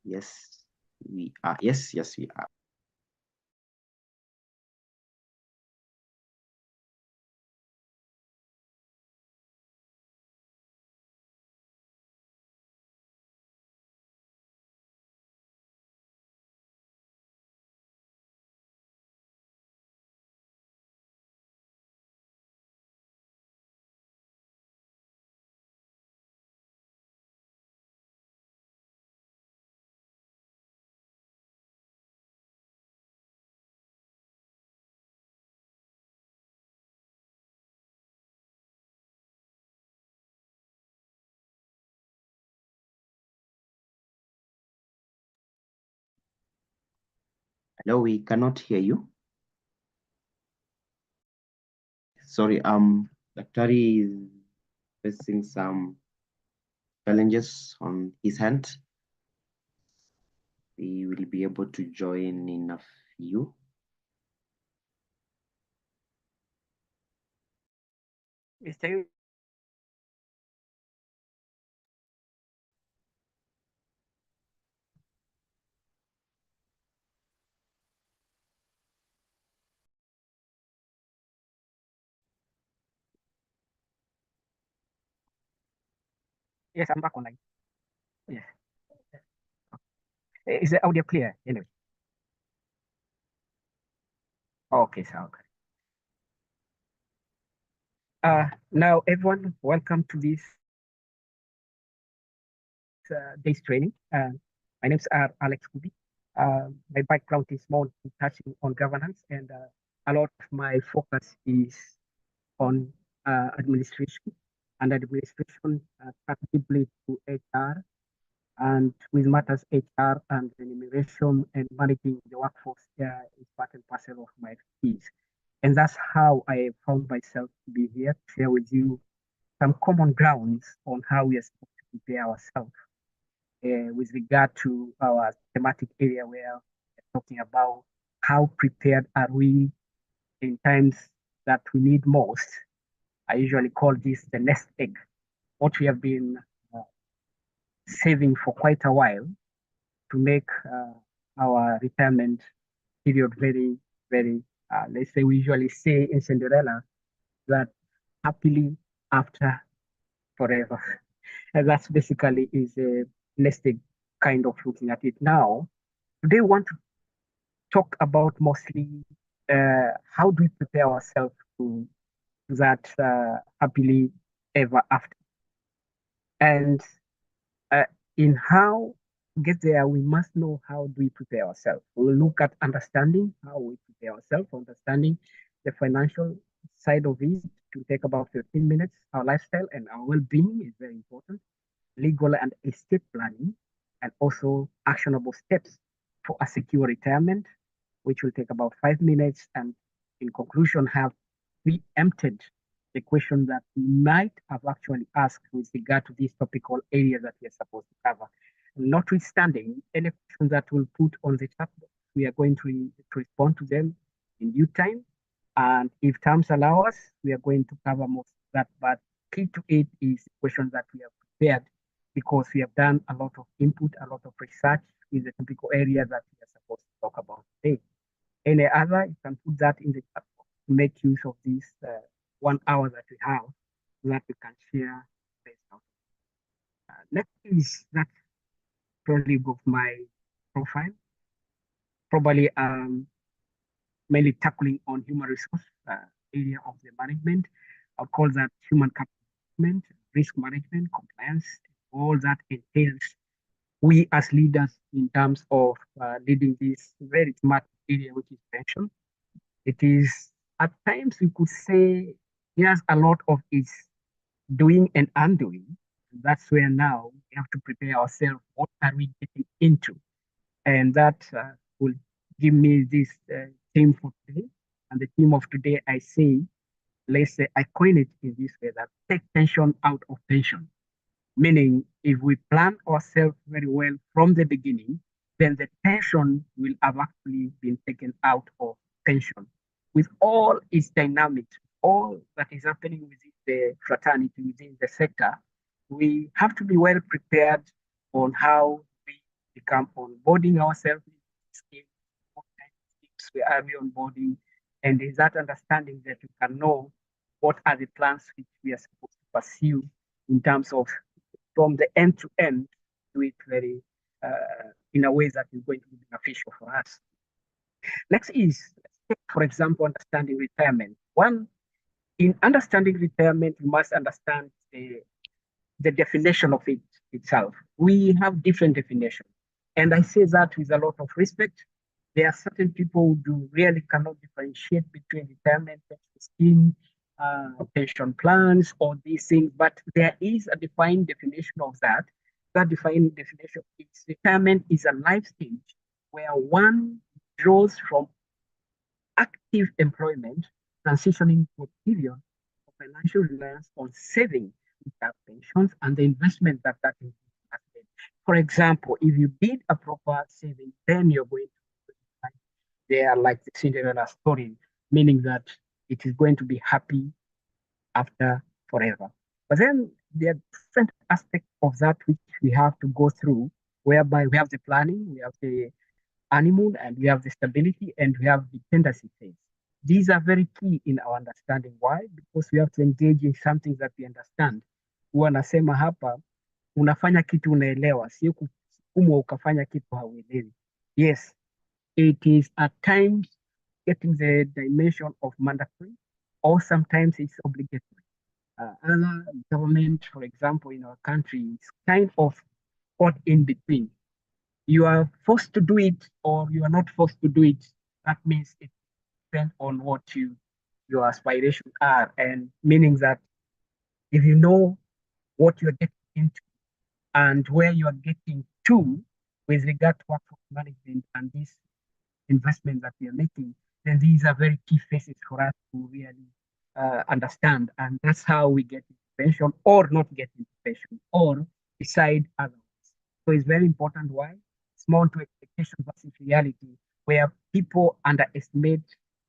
Yes, we are. Yes, yes, we are. Hello, we cannot hear you. Sorry, Daktari is facing some challenges on his hand. He will be able to join in a few. Mr. Yes, I'm back online. Yes. Is the audio clear? Anyway. Okay, so okay. Now everyone, welcome to this day's training. My name's Alex Kubi. My background is more touching on governance, and a lot of my focus is on administration and administration practically to HR and with matters HR and remuneration and managing the workforce is part and parcel of my expertise. And that's how I found myself to be here to share with you some common grounds on how we are supposed to prepare ourselves with regard to our thematic area where we're talking about how prepared are we in times that we need most. I usually call this the nest egg, what we have been uh, saving for quite a while to make our retirement period very, very, let's say we usually say in Cinderella that happily after forever. And that's basically is a nested kind of looking at it now. Today, we want to talk about mostly how do we prepare ourselves to that happily ever after. And uh, in how to get there, we must know how do we prepare ourselves. We'll look at understanding how we prepare ourselves, understanding the financial side of it to take about 15 minutes. Our lifestyle and our well-being is very important. Legal and estate planning, and also actionable steps for a secure retirement, which will take about 5 minutes. And in conclusion, have preempted the question that we might have actually asked with regard to this topical area that we are supposed to cover. Notwithstanding any questions that we'll put on the chat box, we are going to respond to them in due time. And if times allow us, we are going to cover most of that. But key to it is questions that we have prepared because we have done a lot of input, a lot of research with the typical area that we are supposed to talk about today. Any other, you can put that in the chat box to make use of this 1 hour that we have so that we can share this out. Next is that probably of my profile, probably mainly tackling on human resource area of the management. I'll call that human capital management, risk management, compliance, all that entails we as leaders in terms of leading this very smart area, which is pension. It is at times we could say there's a lot of its doing and undoing. That's where now we have to prepare ourselves. What are we getting into? And that will give me this theme for today. And the theme of today, I say, let's say, I coin it in this way that take tension out of tension. Meaning, if we plan ourselves very well from the beginning, then the tension will have actually been taken out of tension. With all its dynamics, all that is happening within the fraternity, within the sector, we have to be well prepared on how we become onboarding ourselves, skills, what kind of skills we are we onboarding, and there's that understanding that we can know what are the plans which we are supposed to pursue in terms of from the end to end, do it very in a way that is going to be beneficial for us. Next is, for example, understanding retirement. One, in understanding retirement, we must understand the definition of it itself. We have different definitions. And I say that with a lot of respect. There are certain people who do really cannot differentiate between retirement scheme, pension plans, or these things, but there is a defined definition of that. That defined definition is retirement is a life stage where one draws from active employment, transitioning to a period of financial reliance on saving, which are pensions, and the investment that that includes. For example, if you did a proper saving, then you're going to like, they are like the Cinderella story, meaning that it is going to be happy after forever. But then there are different aspects of that which we have to go through, whereby we have the planning, we have the honeymoon, and we have the stability, and we have the tendency phase. These are very key in our understanding. Why? Because we have to engage in something that we understand. Huwa nasema hapa, unafanya kitu unaelewa, sio kusukumwa ukafanya kitu hauelewi. Yes, it is at times getting the dimension of mandatory, or sometimes it's obligatory. Other government, for example, in our country, is kind of caught in between. You are forced to do it or you are not forced to do it. That means it depends on what your aspirations are, and meaning that if you know what you're getting into and where you are getting to with regard to workforce management and this investment that we are making, then these are very key phases for us to really understand. And that's how we get into pension or not get into pension or decide otherwise. So it's very important why small to expectation versus reality, where people underestimate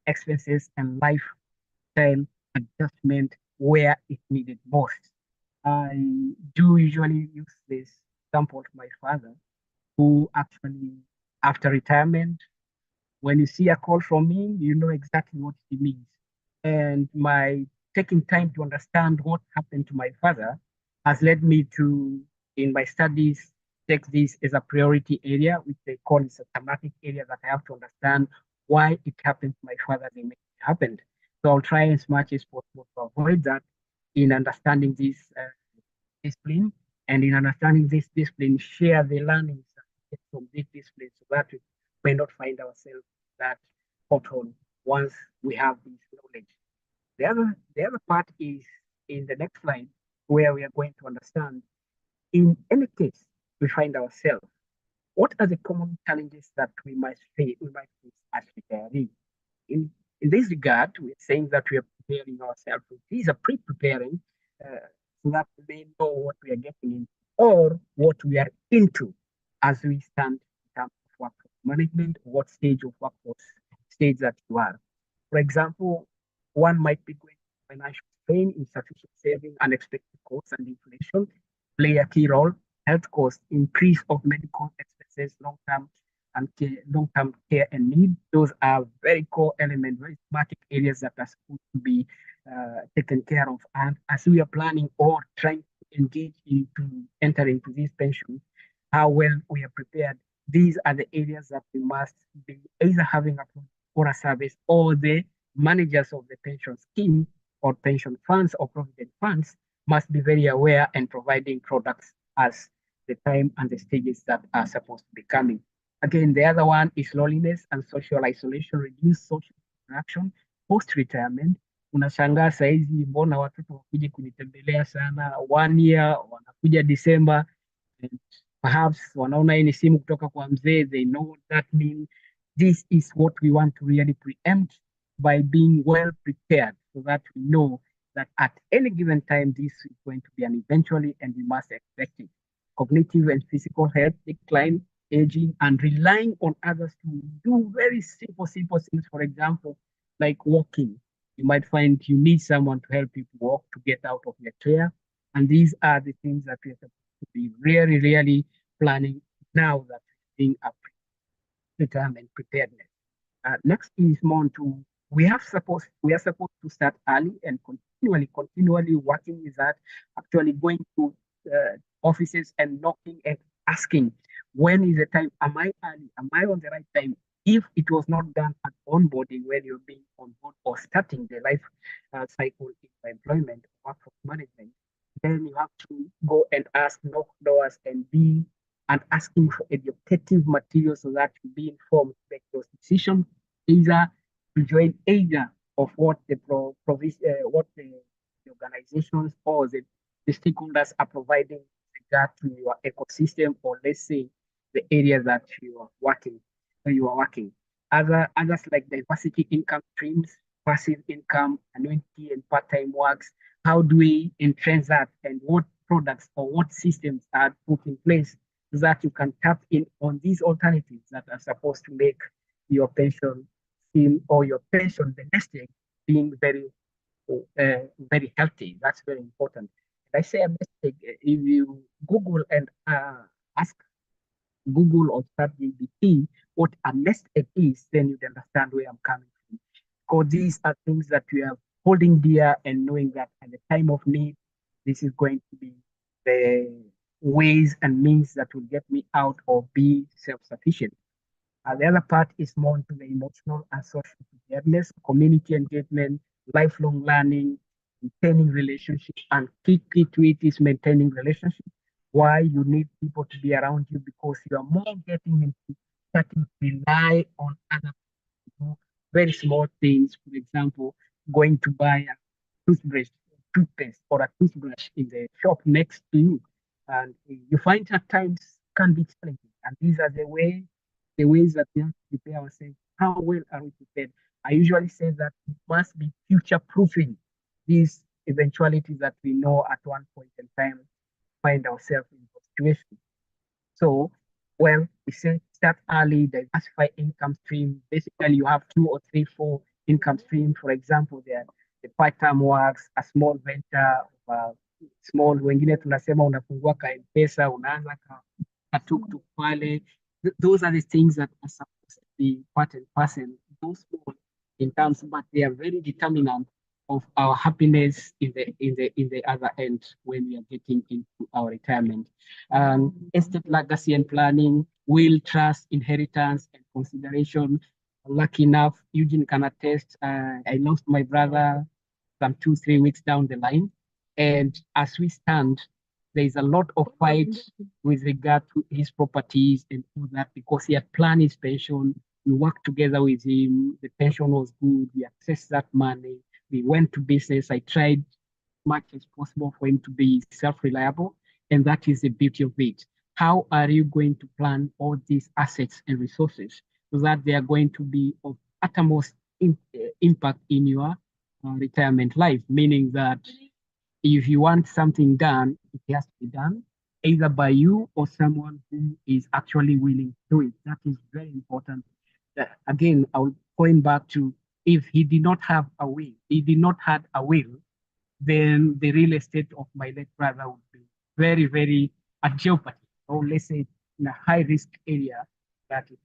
expenses and lifestyle adjustment where it needed most. I do usually use this example of my father, who actually, after retirement, when you see a call from me, you know exactly what it means. And my taking time to understand what happened to my father has led me to, in my studies, take this as a priority area, which they call is a thematic area that I have to understand why it happened to my father and it happened. So I'll try as much as possible to avoid that in understanding this discipline, and in understanding this discipline, share the learnings from this discipline so that we may not find ourselves that pothole once we have this knowledge. The other part is in the next slide, where we are going to understand in any case we find ourselves, what are the common challenges that we might face as retirees? In this regard, we're saying that we are preparing ourselves. These are pre-preparing so that we may know what we are getting into or what we are into as we stand in terms of workforce management, what stage of workforce stage that you are. For example, one might be going through financial strain, insufficient saving, unexpected costs and inflation play a key role. Health costs, increase of medical expenses, long-term care and need. Those are very core elements, very thematic areas that are supposed to be taken care of. And as we are planning or trying to engage into enter into these pensions, how well we are prepared. These are the areas that we must be either having a or a service or the managers of the pension scheme or pension funds or provident funds must be very aware and providing products as the time and the stages that are supposed to be coming. Again, the other one is loneliness and social isolation, reduce social interaction post-retirement. Unashangaa saizi, mbona watoto wakuja kunitembelea sana, 1 year wanakuja December, and perhaps wanaona hii ni simu kutoka kwa mzee, they know what that means. This is what we want to really preempt by being well prepared so that we know that at any given time, this is going to be an eventually, and we must expect it. Cognitive and physical health decline, aging, and relying on others to do very simple things. For example, like walking. You might find you need someone to help you to walk, to get out of your chair. And these are the things that we're supposed to be really, really planning now that being a retirement preparedness. Next is more to we are supposed to start early and continually working with that, actually going to offices and knocking and asking when is the time? Am I early? Am I on the right time? If it was not done at onboarding when you're being on board or starting the life cycle in employment, workforce management, then you have to go and ask, knock doors, and asking for educative material so that you be informed to make those decisions, either to join either of what what the organizations or the stakeholders are providing with regard to your ecosystem, or let's say the area that you are working. Others like diversity income streams, passive income, annuity and part-time works. How do we entrench that, and what products or what systems are put in place so that you can tap in on these alternatives that are supposed to make your pension scheme or your pension, the nest egg, being very healthy. That's very important. And I say a mistake. If you Google and ask Google or ChatGPT what a nest egg is, then you'd understand where I'm coming from. Because these are things that we are holding dear and knowing that at the time of need, this is going to be the ways and means that will get me out or be self-sufficient. The other part is more into the emotional and social preparedness, community engagement, lifelong learning, maintaining relationships, and key to it is maintaining relationships. Why you need people to be around you, because you are more getting into starting to rely on other people, very small things. For example, going to buy a toothpaste or a toothbrush in the shop next to you, and you find at times can be challenging. And these are the ways that we have to prepare ourselves. How well are we prepared? I usually say that we must be future proofing these eventualities that we know at one point in time find ourselves in those situations. So, well, we say start early, diversify income stream. Basically, you have two or three, four income stream. For example, the part-time works, a small venture, small, wengine tunasema unafungua ka M-Pesa, unaanza ka tuk-tuk pale. Those are the things that are supposed to be part and parcel, those small in terms, but they are very determinant of our happiness in the other end when we are getting into our retirement. Estate legacy and planning, will, trust, inheritance, and consideration. Lucky enough, Eugene can attest. I lost my brother some 2, 3 weeks down the line, and as we stand, there is a lot of fight with regard to his properties and all that, because he had planned his pension. We worked together with him. The pension was good. We accessed that money. We went to business. I tried much as possible for him to be self-reliable. And that is the beauty of it. How are you going to plan all these assets and resources so that they are going to be of uttermost impact in your retirement life? Meaning that if you want something done, it has to be done either by you or someone who is actually willing to do it. That is very important. Again, I'll going back to, if he did not have a will, he did not have a will, then the real estate of my late brother would be very, very at jeopardy. Or let's say in a high risk area that it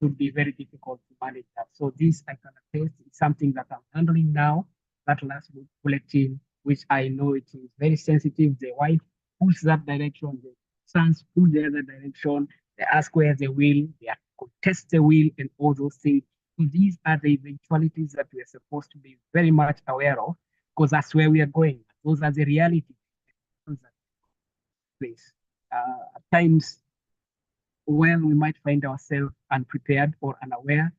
would be very difficult to manage that. So this I can attest is something that I'm handling now. That last book collecting, which I know it is very sensitive. The wife pulls that direction, the sons pull the other direction. They ask where the will, they contest the will, and all those things. So these are the eventualities that we are supposed to be very much aware of, because that's where we are going. Those are the reality place. At times, when we might find ourselves unprepared or unaware,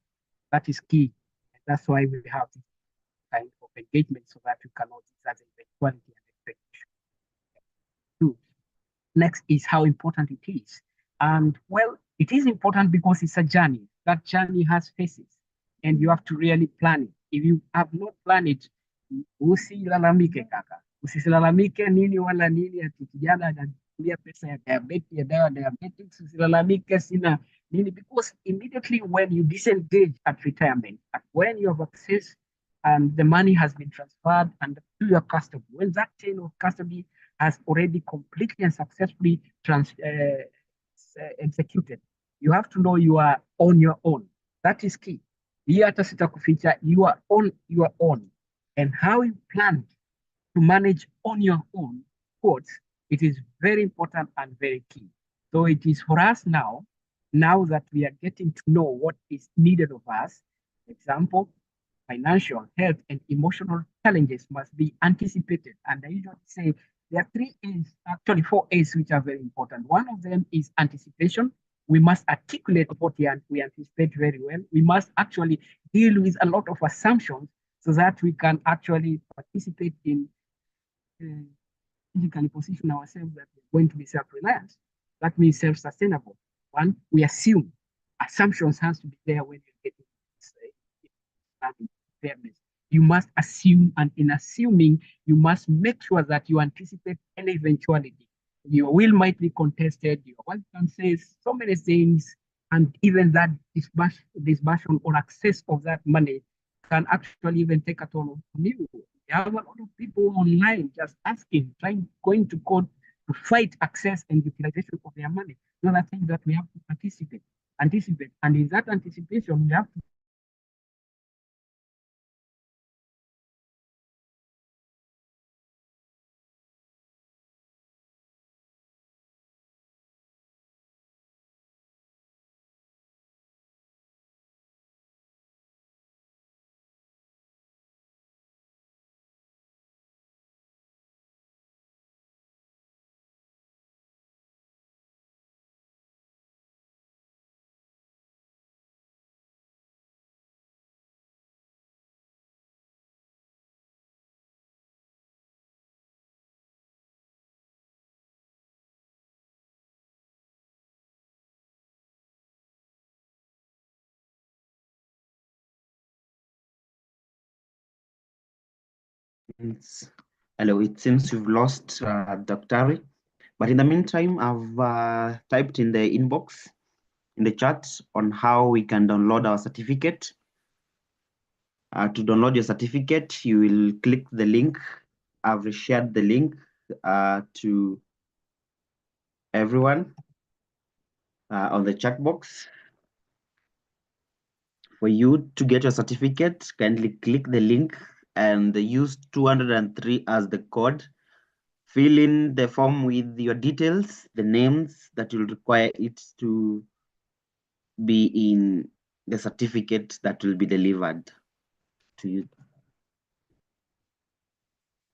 that is key. And that's why we have this kind of engagement so that we can know these as eventuality and expectation. Two. Next is how important it is. And well, it is important because it's a journey. That journey has phases, and you have to really plan it. If you have not planned it, usilalamike kaka, usilalamike nini wala nini, ati kijana anatumia pesa ya diabetes, ya dawa diabetes, usilalamike sina nini, because immediately when you disengage at retirement, when you have access and the money has been transferred and to your custody, when that chain of custody has already completely and successfully executed, You have to know you are on your own. That is key. Hii hata sitakuficha, you are on your own. And how you plan to manage on your own quotes, it is very important and very key. So it is for us now that we are getting to know what is needed of us, example, financial, health, and emotional challenges must be anticipated. And I usually say there are three A's, actually four A's, which are very important. One of them is anticipation. We must articulate what we anticipate very well. We must actually deal with a lot of assumptions so that we can actually participate in strategically position ourselves that we're going to be self-reliant. That means self-sustainable. One, we assume assumptions has to be there when you're getting preparedness. You must assume, and in assuming, you must make sure that you anticipate any eventuality. Your will might be contested, your wife can say so many things, and even that disbursement or access of that money can actually even take a toll on you. We have a lot of people online just asking, going to court to fight access and utilization of their money. Those are things that we have to anticipate. And in that anticipation, we have to Hello, it seems you've lost Dr. But in the meantime, I've typed in the inbox, in the chat, on how we can download our certificate. To download your certificate, you will click the link. I've shared the link to everyone on the chat box. For you to get your certificate, kindly click the link and use 203 as the code. Fill in the form with your details, the names that will require it to be in the certificate that will be delivered to you.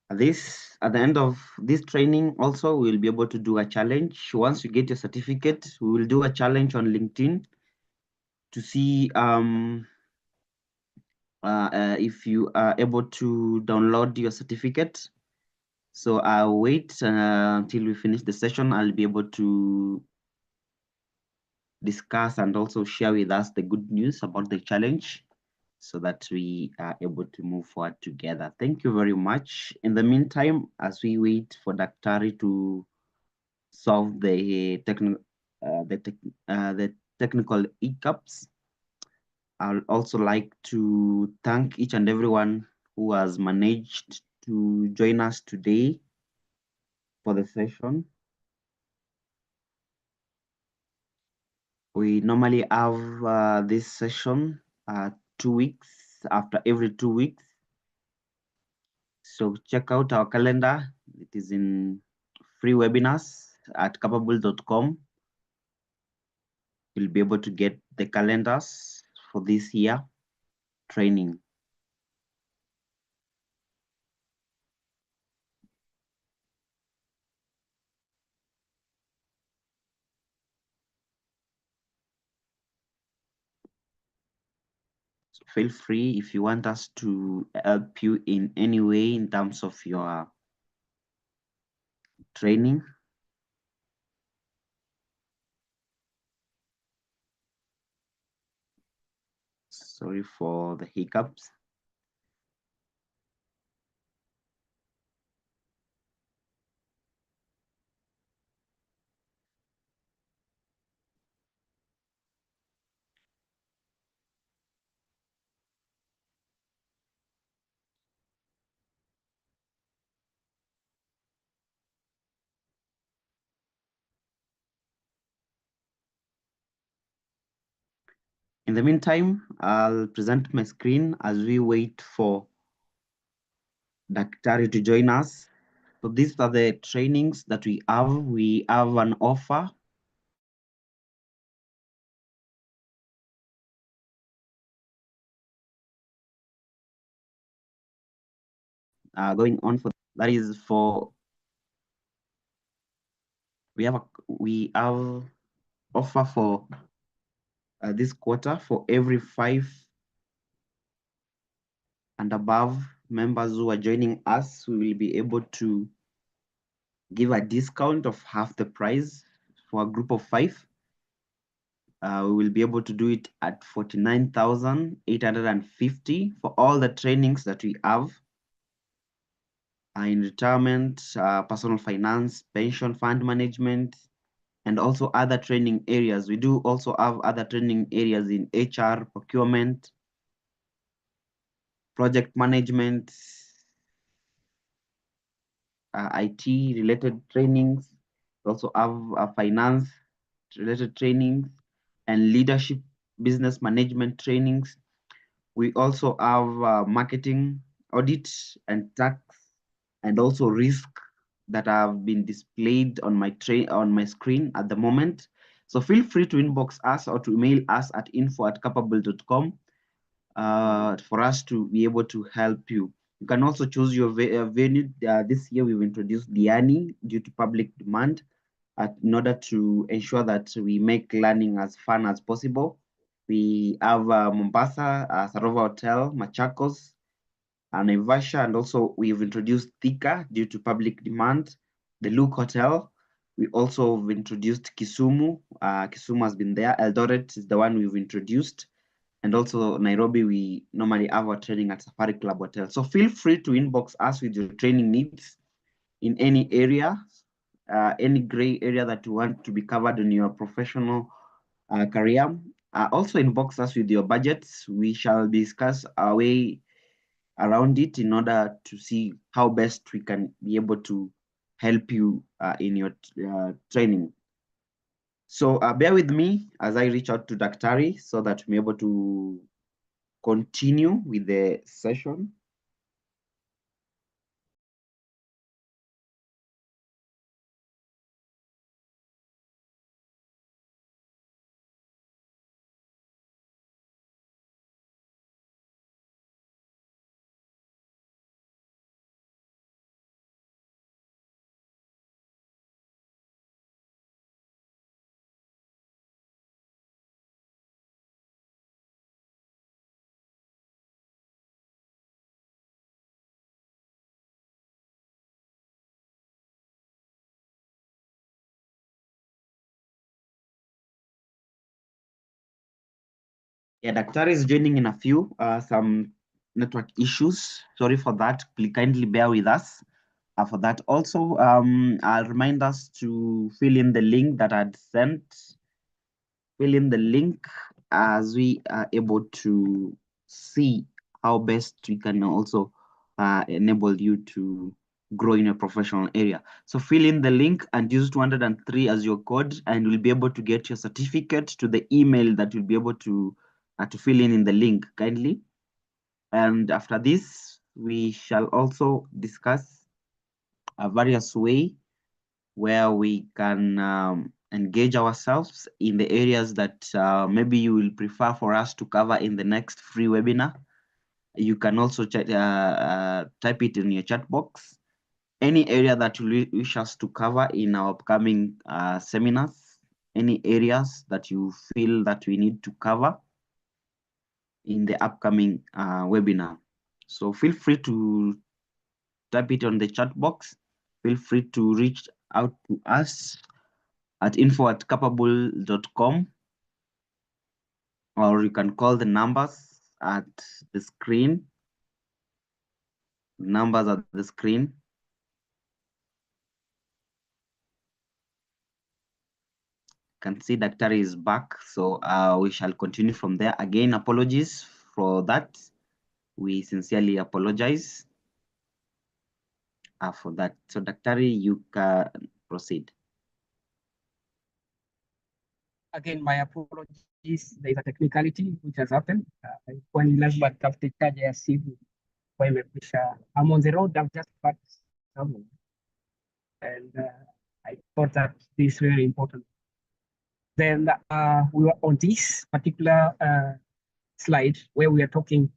At the end of this training, also, we'll be able to do a challenge. Once you get your certificate, we will do a challenge on LinkedIn to see if you are able to download your certificate. So I'll wait until we finish the session. I'll be able to discuss and also share with us the good news about the challenge so that we are able to move forward together. Thank you very much. In the meantime, as we wait for Daktari to solve the technical hiccups, I'll also like to thank each and everyone who has managed to join us today for the session. We normally have this session 2 weeks, after every 2 weeks. So check out our calendar. It is in free webinars at capable.com. You'll be able to get the calendars for this year training. So feel free if you want us to help you in any way in terms of your training. Sorry for the hiccups. In the meantime, I'll present my screen as we wait for Daktari to join us. So these are the trainings that we have. We have an offer going on for that is for we have offer for this quarter for every 5 and above members who are joining us. We will be able to give a discount of half the price for a group of 5. We will be able to do it at 49,850 for all the trainings that we have in retirement, personal finance, pension fund management, and also other training areas. We do also have other training areas in HR, procurement, project management, IT related trainings. We also have finance related trainings and leadership business management trainings. We also have marketing, audit, and tax, and also risk that have been displayed on my screen at the moment. So feel free to inbox us or to email us at info@capable.com for us to be able to help you. You can also choose your venue. This year we've introduced Diani due to public demand in order to ensure that we make learning as fun as possible. We have Mombasa, Sarova Hotel, Machakos, Naivasha, and also we've introduced Thika due to public demand. The Luke Hotel. We also have introduced Kisumu. Kisumu has been there. Eldoret is the one we've introduced. And also Nairobi, we normally have our training at Safari Club Hotel. So feel free to inbox us with your training needs in any area, any gray area that you want to be covered in your professional career. Also inbox us with your budgets. We shall discuss our way around it in order to see how best we can be able to help you in your training. So bear with me as I reach out to Daktari so that we're able to continue with the session. Yeah, Daktari is joining in a few, some network issues. Sorry for that. Please kindly bear with us for that. Also, I'll remind us to fill in the link that I'd sent. Fill in the link as we are able to see how best we can also enable you to grow in a professional area. So fill in the link and use 203 as your code, and you'll be able to get your certificate to the email that you'll be able to fill in the link kindly. And after this, we shall also discuss a various way where we can engage ourselves in the areas that maybe you will prefer for us to cover in the next free webinar. You can also type it in your chat box. Any area that you wish us to cover in our upcoming seminars, any areas that you feel that we need to cover in the upcoming webinar. So feel free to type it on the chat box. Feel free to reach out to us at info@capable.com, or you can call the numbers at the screen. Numbers at the screen. Can see Daktari is back, so we shall continue from there. Again, apologies for that. We sincerely apologize for that. So Daktari, you can proceed. again, my apologies. There is a technicality which has happened. When lazima nitafute charge ya simu kwa imekwisha. I'm on the road. I've just got someone, and I thought that this is very important. Then we were on this particular slide where we are talking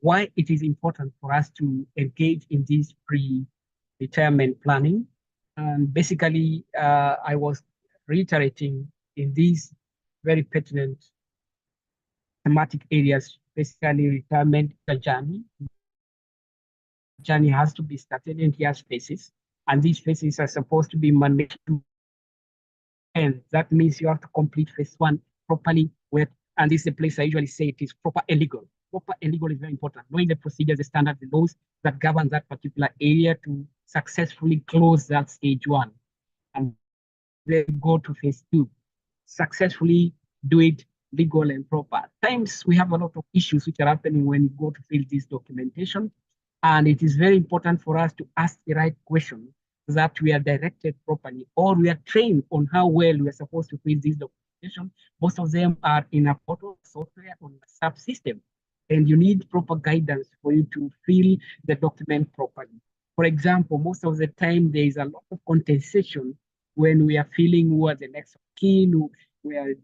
why it is important for us to engage in this pre-retirement planning. And basically, I was reiterating in these very pertinent thematic areas, basically retirement journey. Journey has to be started and he has phases, and these phases are supposed to be managed to end. That means you have to complete phase one properly with, and this is the place I usually say it is proper and legal. Proper and legal is very important. Knowing the procedures, the standards, the laws that govern that particular area to successfully close that stage one. And then go to phase two. Successfully do it legal and proper. Times we have a lot of issues which are happening when you go to fill this documentation. And it is very important for us to ask the right question so that we are directed properly or we are trained on how well we are supposed to fill this documentation. Most of them are in a portal software on a subsystem, and you need proper guidance for you to fill the document properly. For example, most of the time there is a lot of contestation when we are feeling who are the next of kin, who are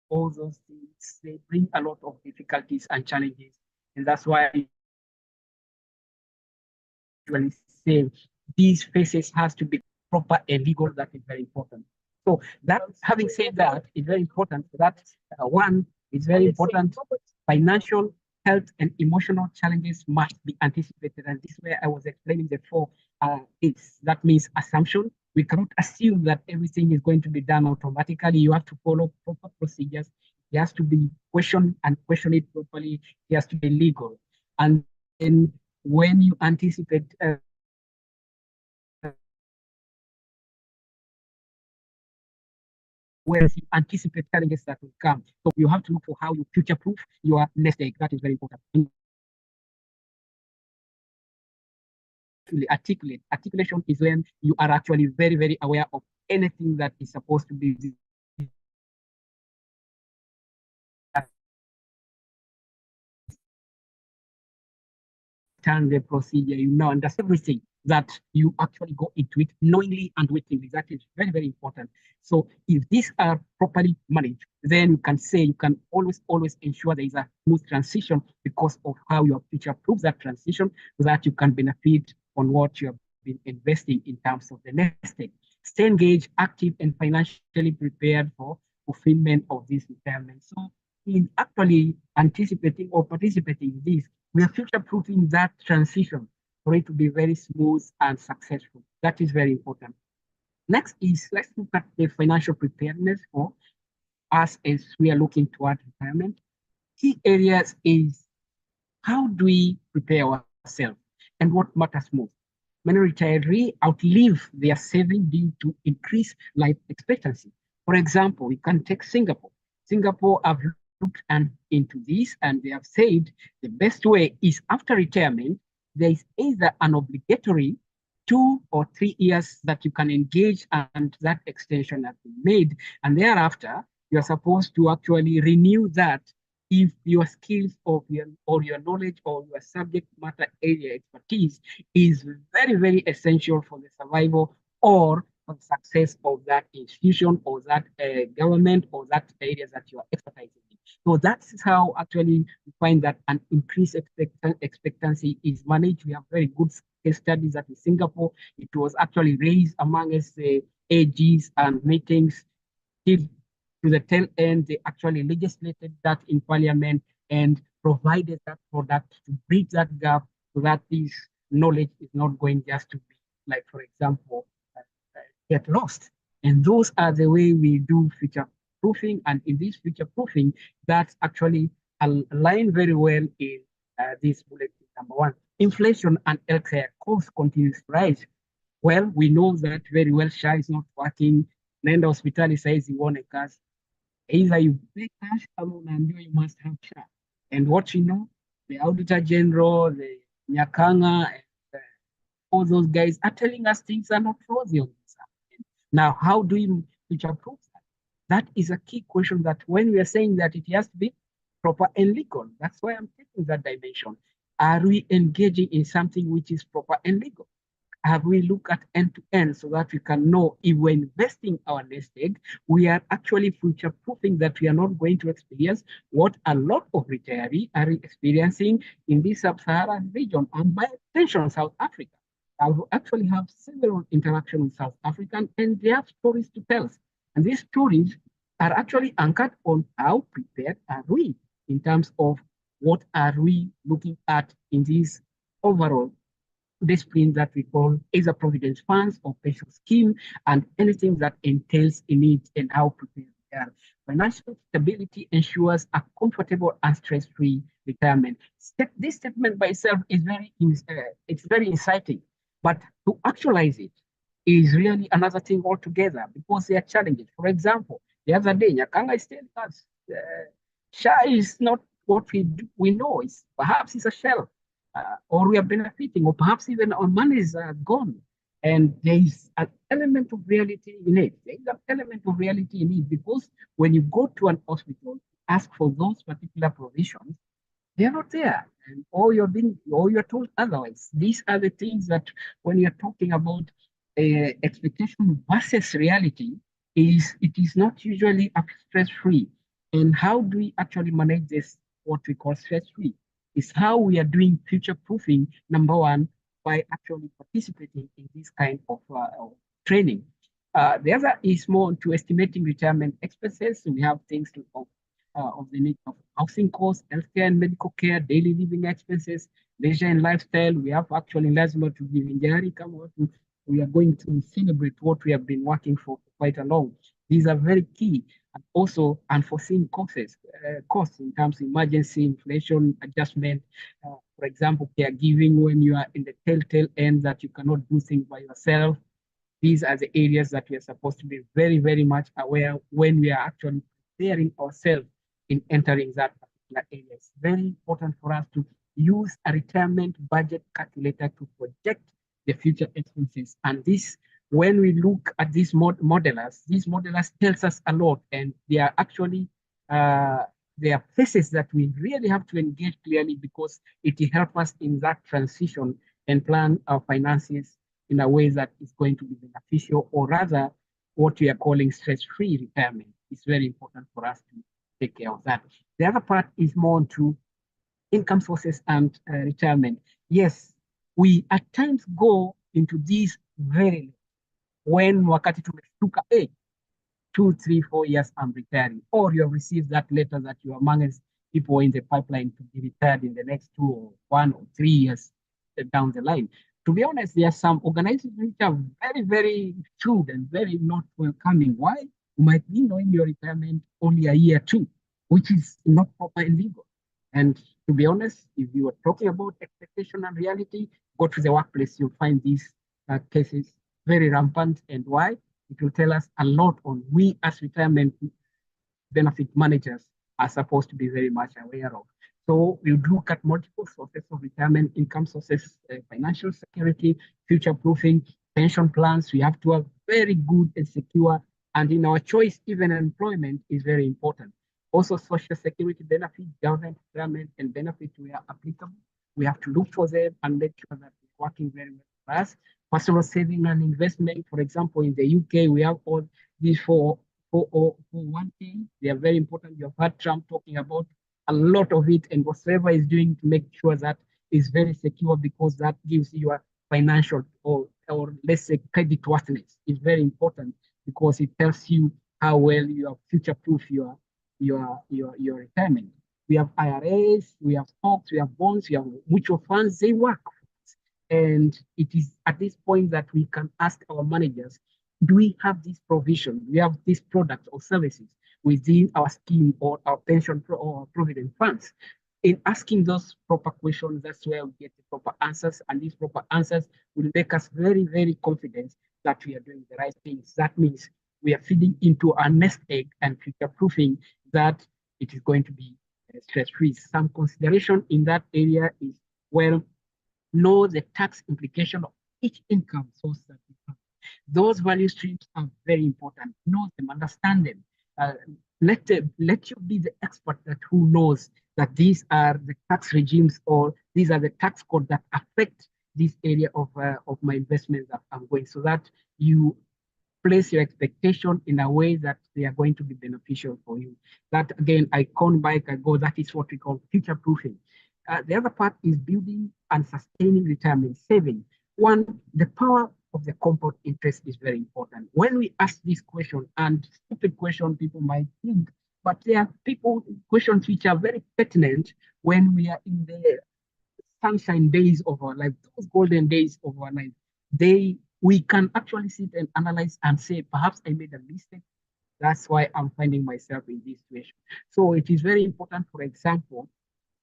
all those things, they bring a lot of difficulties and challenges. And that's why I usually say these phases has to be proper and legal. That is very important. So that, having said that, is very important. That one is very important. Financial, health, and emotional challenges must be anticipated. And this is where I was explaining the four things. That means assumption. We cannot assume that everything is going to be done automatically. You have to follow proper procedures. It has to be questioned and question it properly. It has to be legal. And then when you anticipate whereas you anticipate challenges that will come. So you have to look for how you future-proof your nest egg. That is very important. Articulate. Articulation is when you are actually very, very aware of anything that is supposed to be the procedure, you know, and that's everything that you actually go into it knowingly and wittingly. That is very, very important. So if these are properly managed, then you can say you can always ensure there is a smooth transition because of how you future-proof that transition so that you can benefit on what you have been investing in terms of the next step. Stay engaged, active, and financially prepared for fulfillment of this retirement. So in actually anticipating or participating in this, we are future-proofing that transition for it to be very smooth and successful. That is very important. Next is, let's look at the financial preparedness for us as we are looking toward retirement. Key areas is how do we prepare ourselves and what matters most. Many retirees outlive their saving due to increased life expectancy. For example, we can take Singapore. Singapore have looked into this and they have said the best way is after retirement, there is either an obligatory 2 or 3 years that you can engage and that extension has been made. And thereafter, you're supposed to actually renew that if your skills or your knowledge or your subject matter area expertise is very, very essential for the survival or for the success of that institution or that government or that area that you are expertising in. So that's how actually we find that an increased expectancy is managed. We have very good case studies that in Singapore, it was actually raised amongst the AGs and meetings till to the tail end, they actually legislated that in parliament and provided that product to bridge that gap so that this knowledge is not going just to be, like, for example, get lost. And those are the way we do future proofing. And in this future proofing, that's actually aligned very well in this bullet number one. Inflation and healthcare costs continues to rise. Well, we know that very well. SHA is not working. Nenda hospitali saizi uone kazi. Either you pay cash or you must have SHA. And what you know, the Auditor General, the Nyakanga, and all those guys are telling us things are not rosy on this side. Now, how do we future-proof that? That is a key question that when we are saying that it has to be proper and legal, that's why I'm taking that dimension. Are we engaging in something which is proper and legal? Have we looked at end to end so that we can know if we're investing our nest egg, we are actually future proofing that we are not going to experience what a lot of retirees are experiencing in this sub-Saharan region and by extension South Africa. I actually have several interactions with South Africans and they have stories to tell us. And these stories are actually anchored on how prepared are we in terms of what are we looking at in this overall discipline that we call either providence funds or pension scheme and anything that entails in it and how prepared we are. Financial stability ensures a comfortable and stress-free retirement. This statement by itself is it's very inciting, but to actualize it is really another thing altogether because there are challenges. For example, the other day, Nyakanga is telling us SHA is not what we know. Perhaps it's a shell or we are benefiting, or perhaps even our monies are gone. And there is an element of reality in it. There is an element of reality in it because when you go to an hospital, ask for those particular provisions, they're not there. And or you're told otherwise. These are the things that when you're talking about expectation versus reality, it is not usually stress-free. And how do we actually manage this, what we call stress-free? Is how we are doing future proofing, number one, by actually participating in this kind of training. The other is more to estimating retirement expenses. So we have things of the nature of housing costs, healthcare and medical care, daily living expenses, leisure and lifestyle. We have actually Lazima to give Injari come. We are going to celebrate what we have been working for quite a long. These are very key. And also unforeseen costs in terms of emergency, inflation adjustment. For example, caregiving when you are in the telltale end that you cannot do things by yourself. These are the areas that we are supposed to be very, very much aware when we are actually preparing ourselves in entering that particular area. It's very important for us to use a retirement budget calculator to project the future expenses. And this, when we look at these modelers tells us a lot, and they are actually they are places that we really have to engage clearly because it will help us in that transition and plan our finances in a way that is going to be beneficial, or rather what we are calling stress-free retirement. It's very important for us to take care of that. The other part is more to income sources and retirement. Yes, we at times go into these very when wakati tumeshtuka 2, 3, 4 years I'm retiring, or you have received that letter that you are amongst people in the pipeline to be retired in the next 2 or 1 or 3 years down the line. To be honest, there are some organizations which are very, very shrewd and very not welcoming. Why? You might be knowing your retirement only a year, 2, which is not proper and legal. And to be honest, if you are talking about expectation and reality, go to the workplace, you'll find these cases very rampant. And why? It will tell us a lot on we as retirement benefit managers are supposed to be very much aware of. So we look at multiple sources of retirement income sources, financial security, future proofing, pension plans. We have to have very good and secure, and in our choice, even employment is very important. Also, social security benefits, government retirement and benefits where applicable. We have to look for them and make sure that we're working very well for us. Personal saving and investment, for example, in the UK, we have all these 401k. They are very important. You have heard Trump talking about a lot of it, and whatsoever is doing to make sure that is very secure because that gives you a financial or let's say credit worthiness. Is very important because it tells you how well you are future-proof your retirement. We have IRAs, we have stocks, we have bonds, we have mutual funds. They work. And it is at this point that we can ask our managers, do we have this provision? Do we have these products or services within our scheme or our pension or provident funds? In asking those proper questions, that's where we get the proper answers. And these proper answers will make us very, very confident that we are doing the right things. That means we are feeding into our nest egg and future proofing that it is going to be stress-free. Some consideration in that area is, well, know the tax implication of each income source that we have. Those value streams are very important. Know them, understand them. Let you be the expert that who knows that these are the tax regimes or these are the tax codes that affect this area of my investments that I'm going, so that you place your expectation in a way that they are going to be beneficial for you. That again, I come back, I go, that is what we call future proofing. The other part is building and sustaining retirement saving. One, the power of the compound interest is very important. When we ask this question, and stupid question people might think, but there are people questions which are very pertinent when we are in the sunshine days of our life, those golden days of our life. We can actually sit and analyze and say, perhaps I made a mistake. That's why I'm finding myself in this situation. So it is very important, for example,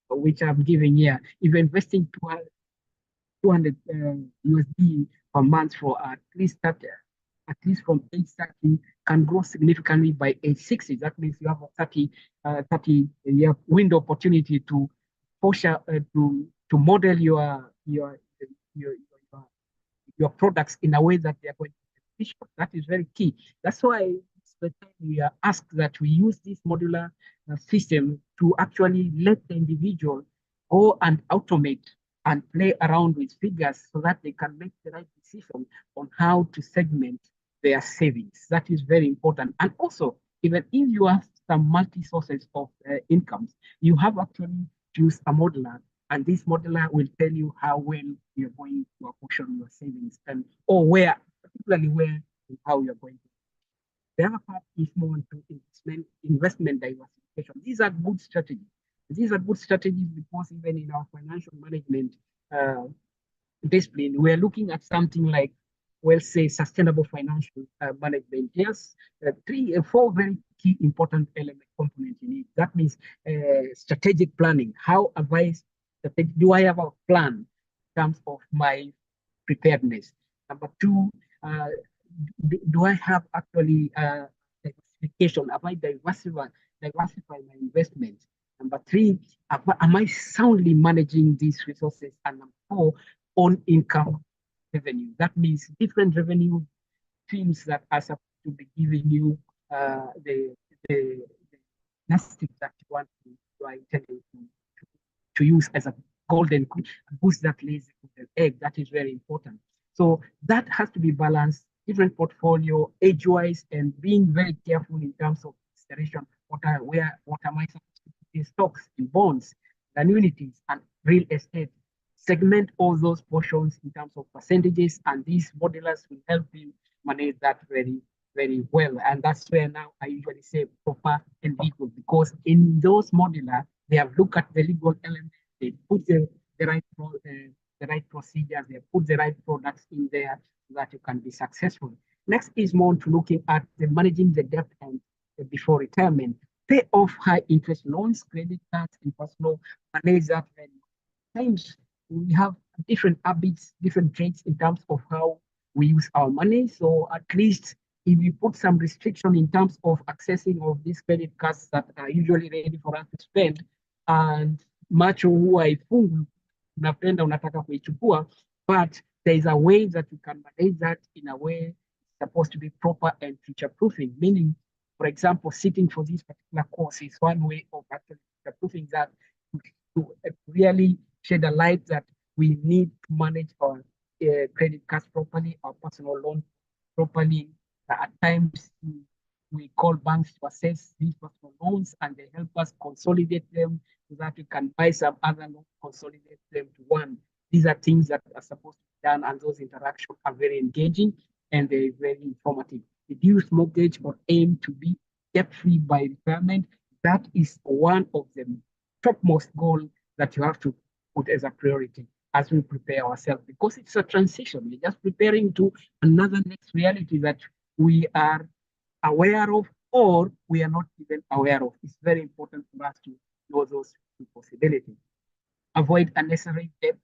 which I'm giving here, if investing 200 USD per month for at least that, at least from age 30, can grow significantly by age 60. That means you have a 30-year window opportunity to posture, to model your, your products in a way that they are going to be efficient. That is very key. That's why the time we are asked that we use this modular system to actually let the individual go and automate and play around with figures so that they can make the right decision on how to segment their savings. That is very important. And also, even if you have some multi sources of incomes, you have actually used a modeler, and this modeler will tell you how well you're going to apportion your savings and or where, particularly where and how you're going to. The other part is more into investment diversification. These are good strategies. These are good strategies because even in our financial management uh, discipline, we're looking at something like, well, say, sustainable financial management. Yes, four very key important element components in it. That means strategic planning. How have I, do I have a plan in terms of my preparedness? Number two, uh, do I have actually diversification? Have I diversify my investments? Number three, am I soundly managing these resources? And number four, on income revenue. That means different revenue streams that are supposed to be giving you the gymnastics that you want to, you are intending to use as a golden goose that lays the egg. That is very important. So that has to be balanced, different portfolio, age-wise, and being very careful in terms of consideration. What am I supposed to put in stocks, in bonds, annuities, and real estate? Segment all those portions in terms of percentages, and these modelers will help you manage that very, very well. And that's where now I usually say proper and legal, because in those modeler, they have looked at the legal elements, they put the right procedures, they put the right products in there so that you can be successful. Next is more to looking at the managing the debt and before retirement. Pay off high interest loans, credit cards, and personal manage that very times we have different habits, different traits in terms of how we use our money. So at least if you put some restriction in terms of accessing of these credit cards that are usually ready for us to spend, and macho huwa haifungu, unapenda unataka kuichukua, but there is a way that you can manage that in a way supposed to be proper and future proofing, meaning, for example, sitting for this particular course is one way of actually future proofing that to really shed a light that we need to manage our credit cards properly, our personal loan properly. At times, we call banks to assess these personal loans, and they help us consolidate them so that we can buy some other loans, consolidate them to one. These are things that are supposed to be done, and those interactions are very engaging and they're very informative. Reduce mortgage or aim to be debt-free by retirement. That is one of the topmost goal that you have to put as a priority as we prepare ourselves, because it's a transition. We're just preparing to another next reality that we are aware of or we are not even aware of. It's very important for us to know those possibilities. Avoid unnecessary debt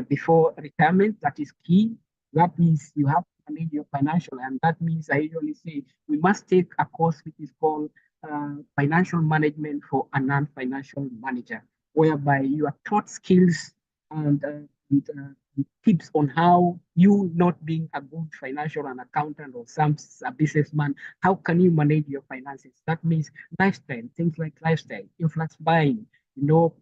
before retirement. That is key. That means you have to manage your financial, and that means I usually say we must take a course which is called financial management for a non-financial manager, whereby you are taught skills and with tips on how you, not being a good financial an accountant or a businessman, how can you manage your finances? That means lifestyle, things like lifestyle, influx buying,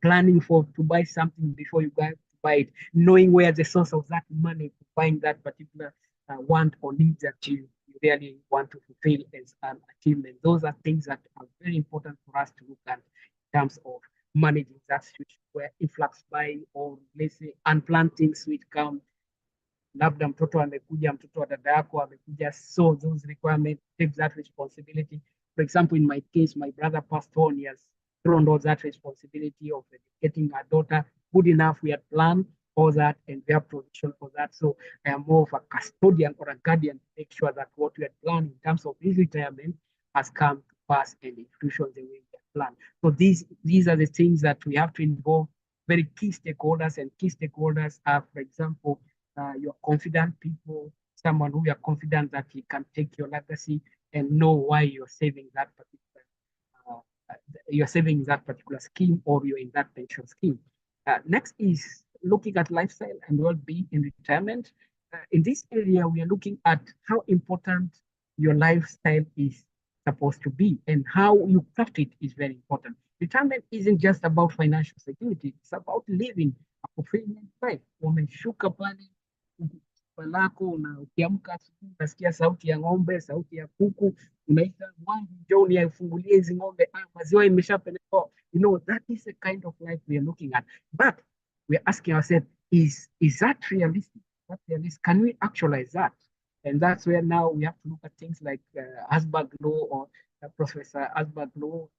planning to buy something before you go to buy it, knowing where the source of that money to buying that particular want or need that you really want to fulfill as an achievement. Those are things that are very important for us to look at in terms of managing that situation where influx buying or let's say unplanned things which come, labda mtoto amekuja, mtoto wa dada yako amekuja, so those requirements, take that responsibility. For example, in my case, my brother passed on, he has thrown all that responsibility of getting our daughter good enough. We had planned all that and we have provision for that. So I am more of a custodian or a guardian to make sure that what we had planned in terms of his retirement has come to pass and in fruition the way we had planned. So these are the things that we have to involve very key stakeholders, and key stakeholders are, for example, your confident people, someone who you're confident that he can take your legacy and know why you're saving that particular scheme, or you're in that pension scheme. Next is looking at lifestyle and well-being in retirement. In this area, we are looking at how important your lifestyle is supposed to be and how you craft it is very important. Retirement isn't just about financial security, it's about living a fulfillment life. Umeshuka pale lako na ukiamka asubuhi unasikia sauti ya ng'ombe, sauti ya kuku, unaita mwangu, njoo nifungulie hizi ng'ombe, maziwa imeshapelekwa. That is the kind of life we are looking at. But we are asking ourselves, is that realistic? Can we actualize that? And that's where now we have to look at things like Asberg law, or Professor Asberg law,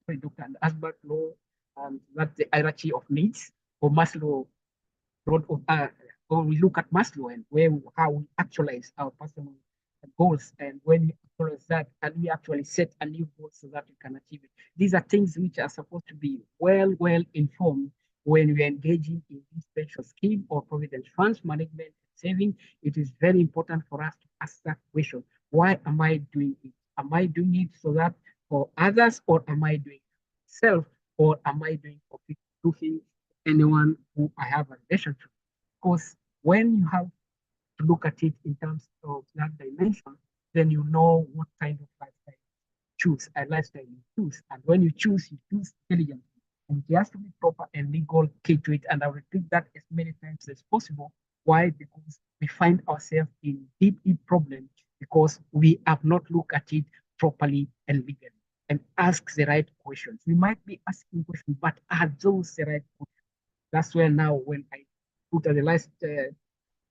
Dr. Asberg law, that's the hierarchy of needs, or Maslow or we look at Maslow and how we actualize our personal goals. And when we actualize that, can we actually set a new goal so that we can achieve it? These are things which are supposed to be well informed when we are engaging in this pension scheme or provident funds management and saving. It is very important for us to ask that question: why am I doing it? Am I doing it so that for others, or am I doing it for myself, or am I doing it for anyone who I have a relationship? Because when you have to look at it in terms of that dimension, then you know what kind of lifestyle you choose. And when you choose diligently. And it has to be proper and legal key to it. And I'll repeat that as many times as possible. Why? Because we find ourselves in deep problems because we have not looked at it properly and legally and ask the right questions. We might be asking questions, but are those the right questions? That's where now, when I put at the last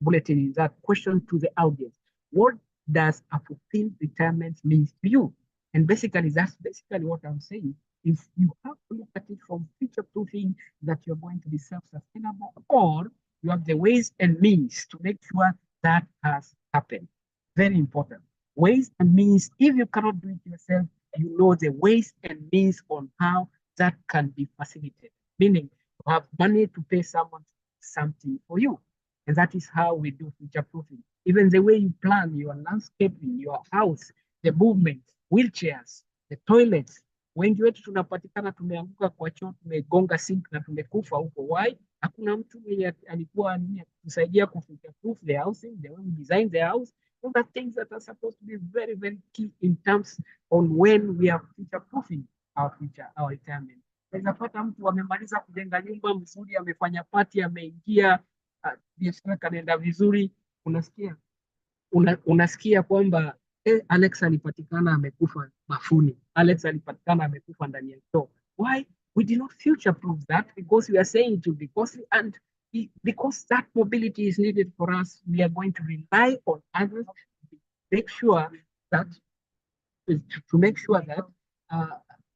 bulletin in that question to the audience, what does a fulfilled retirement mean to you? And basically, that's basically what I'm saying. If you have to look at it from future-proofing that you're going to be self-sustainable, or you have the ways and means to make sure that has happened. Very important. Ways and means, if you cannot do it yourself, you know the ways and means on how that can be facilitated. Meaning, you have money to pay someone something for you. And that is how we do future proofing. Even the way you plan your landscaping, your house, the movement, wheelchairs, the toilets. Wengi wetu tunapatikana tumeanguka kwa choo, tumegonga sink na tumekufa huko. Why? Hakuna mtu mwenye alikuwa kusaidia kufuture proof the housing, the way we design the house. Those are things that are supposed to be very, very key in terms on when we are future proofing our retirement. Unapata mtu amemaliza kujenga nyumba mzuri, amefanya party, ameingia biashara kanaenda vizuri, unasikia kwamba Alex alipatikana amekufa bafuni, Alex alipatikana amekufa ndani ya choo. Why? We did not future proof that, because we are saying it will be costly, and because that mobility is needed for us, we are going to rely on others to make sure that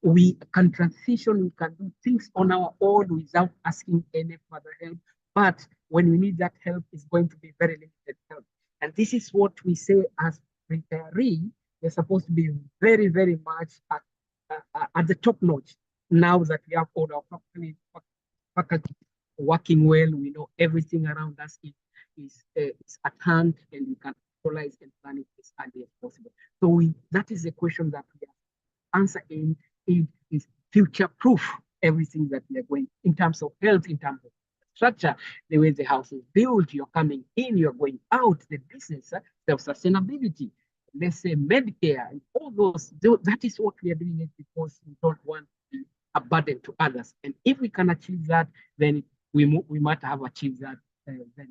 we can transition, we can do things on our own without asking any further help. But when we need that help, it's going to be very limited help. And this is what we say as retiree, we're supposed to be very, very much at the top notch. Now that we have all our faculty working well, we know everything around us is at hand, and we can actualize and plan it as early as possible. So that is the question that we are answering. It is future proof everything that we are going in terms of health, in terms of structure, the way the house is built, you're coming in, you're going out, the business, self-sustainability, let's say Medicare, and all those, that is what we are doing it because we don't want to be a burden to others. And if we can achieve that, then we might have achieved that very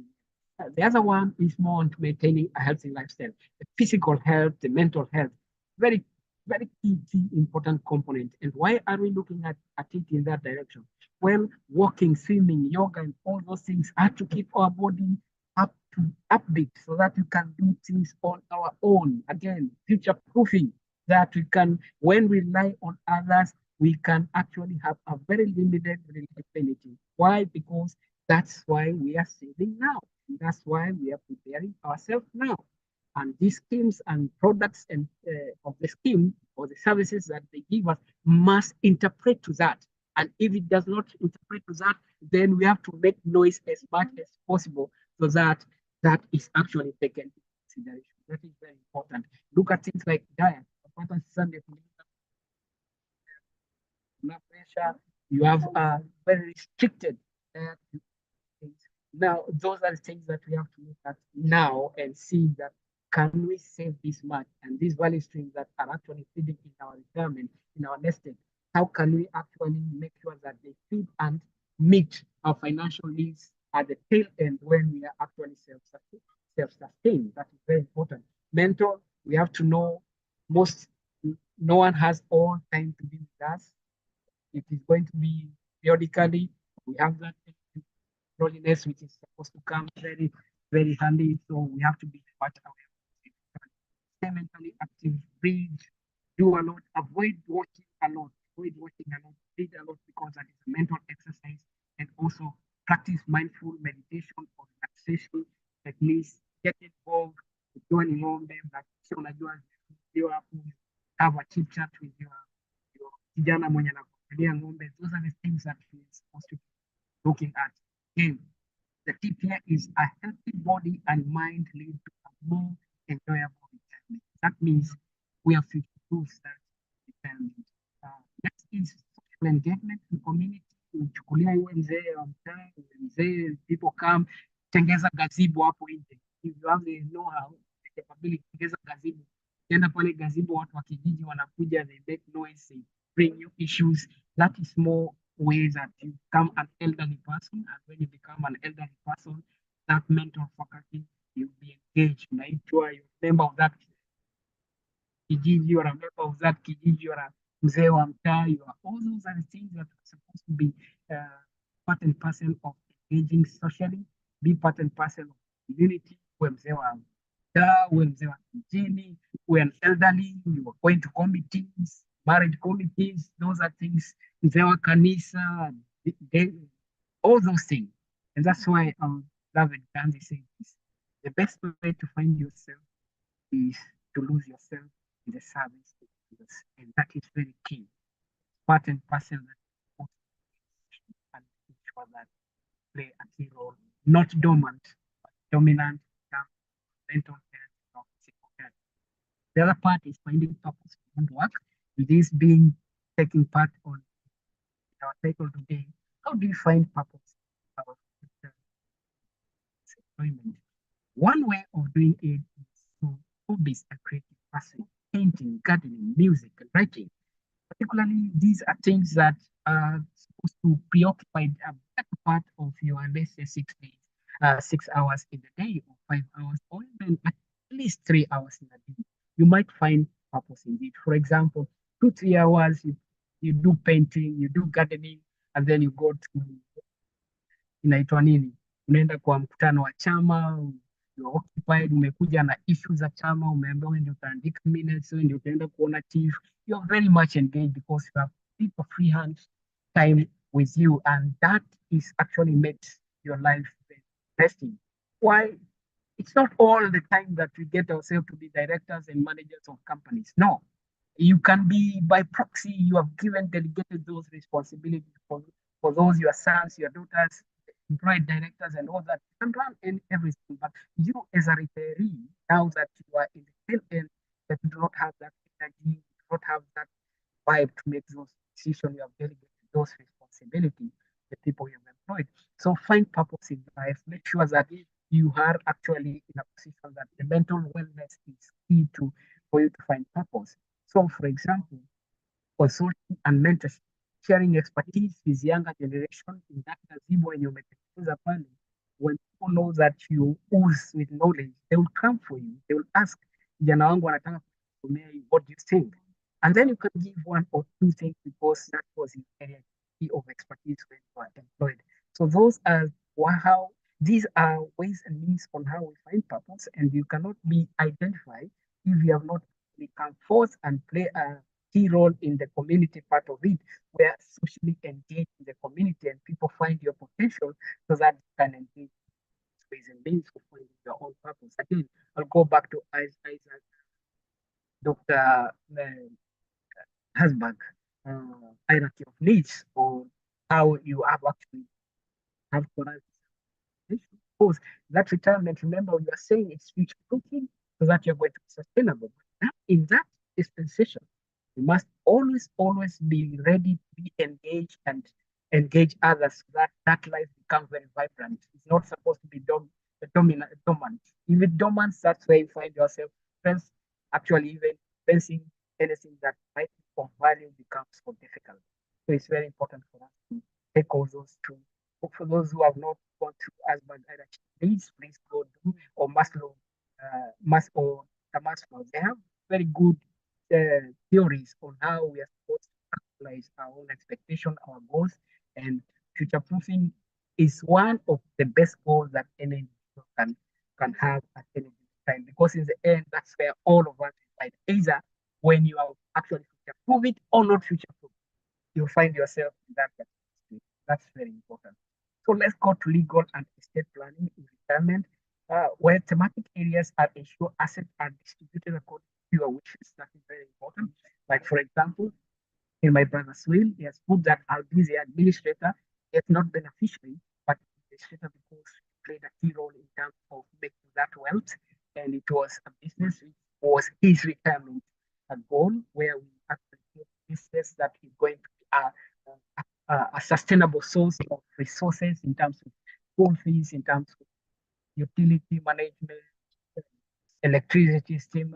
the other one is more on maintaining a healthy lifestyle, the physical health, the mental health, very, very key important component. And why are we looking at it in that direction? Well, walking, swimming, yoga, and all those things are to keep our body up to upbeat so that we can do things on our own. Again, future proofing that we can, when we rely on others, we can actually have a very limited reliability. Why? Because that's why we are saving now. That's why we are preparing ourselves now. And these schemes and products and of the scheme or the services that they give us must interpret to that. And if it does not interpret to that, then we have to make noise as much as possible so that that is actually taken into consideration. That is very important. Look at things like diet. Pressure, you have a very restricted diet. Now, those are the things that we have to look at now and see that can we save this much? And these value streams that are actually feeding in our retirement, in our nest egg, how can we actually make sure that they feed and meet our financial needs at the tail end when we are actually self-sustained? That is very important. Mentor, we have to know most, no one has all time to be with us. It is going to be periodically. We have that loneliness, which is supposed to come very, very handy. So we have to be much aware. Stay mentally active, read, do a lot, avoid watching a lot, read a lot because that is a mental exercise, and also practice mindful meditation or relaxation techniques. Get involved with joining home them like you have a chit chat with your kijana mwenye anakuangalia ng'ombe. Those are the things that we're supposed to be looking at. Again, the tip here is a healthy body and mind lead to a more enjoyable retirement. That means we are future proofs that retirement. Next is social engagement in community. Uchukulia iwe mzee wa mtaa, mzee, people come, tengeza gazebo hapo nje. If you have the know-how, the capability, tengeza gazebo. Tenda pale gazebo, watu wa kijiji wanakuja, they make noise, they bring you issues. That is more ways that you become an elderly person, and when you become an elderly person, that mental faculty, you'll be engaged. Unaitwa, you're a member of that kijiji, you're a member of that kijiji, you're a mzee wa mtaa, you are, all those are the things that are supposed to be part and parcel of engaging socially, be part and parcel of community. Uwe mzee wa mtaa, uwe mzee wa kijiji, uwe an elderly, you are going to committees, marriage committees, those are things, mzee wa kanisa, all those things. And that's why David Gandhi says this. The best way to find yourself is to lose yourself in the service of others. And that is very key. Part and parcel that and ensure that play a key role, not dormant, but dominant in terms of mental health or physical health. The other part is finding purpose beyond work. It is being taking part on our title today. How do you find purpose of employment? One way of doing it is through hobbies and creative pursuit, painting, gardening, music, and writing. Particularly, these are things that are supposed to preoccupy a better part of your, let's say, 6 days, 6 hours in the day, or 5 hours, or even at least 3 hours in a day. You might find purpose in it. For example, 2, 3 hours, you do painting, you do gardening, and then you go to inaitwa nini, unaenda kwa mkutano wa chama, you're occupied, umekuja na issue za chama, umeambiwa wewe ndio utaandika minutes, wewe ndio utaenda kuona chief. You're very much engaged because you have people free hand time with you, and that is actually makes your life interesting. Why? It's not all the time that we get ourselves to be directors and managers of companies. No, you can be by proxy. You have given delegated those responsibilities for those your sons, your daughters, employed directors, and all that. You can run in everything, but you as a retiree, now that you are in the tail end, that you do not have that energy, you do not have that vibe to make those decisions, you have delegated those responsibilities, the people you have employed. So find purpose in life. Make sure that you are actually in a position that the mental wellness is key to for you to find purpose. So, for example, consulting and mentorship, sharing expertise with younger generation in that gazebo wenye umetengeneza pale. When people know that you ooze with knowledge, they will come for you. They will ask, kijana wangu anataka kusomea hii, what do you think? And then you can give one or two things because that was your area of expertise when you are employed. So those are how these are ways and means on how we find purpose, and you cannot be identified if you have not come forth and play a key role in the community part of it, where socially engaged in the community and people find your potential so that you can engage ways and means of finding your own purpose. Again, I'll go back to Isaac, Dr. Hasberg, hierarchy of needs, or how you have actually have to run this. Of course, that retirement, remember, we are saying it's future proofing so that you're going to be sustainable. But in that dispensation, you must always, always be ready to be engaged and engage others so that that life becomes very vibrant. It's not supposed to be dormant. If it's dormant, that's where you find yourself. Friends, actually, even fencing anything that might be of value becomes so difficult. So it's very important for us to take all those through. For those who have not gone through Asbad hierarchy, please go do or Maslow, the Maslow. They have very good theories on how we are supposed to actualize our own expectation, our goals, and future proofing is one of the best goals that any individual can have at any time. Because in the end, that's where all of us decide. Either when you are actually future proof it or not future proof, you find yourself in that category. That's very important. So let's go to legal and estate planning in retirement, where thematic areas are ensure assets are distributed according to your wishes. That is very important. Like, for example, in my brother's will, he has put that I'll be the administrator, yet not beneficiary, but administrator because he played a key role in terms of making that wealth. And it was a business which was his retirement goal, where we actually built business that is going to be a sustainable source of resources in terms of school fees, in terms of utility management, electricity, steam,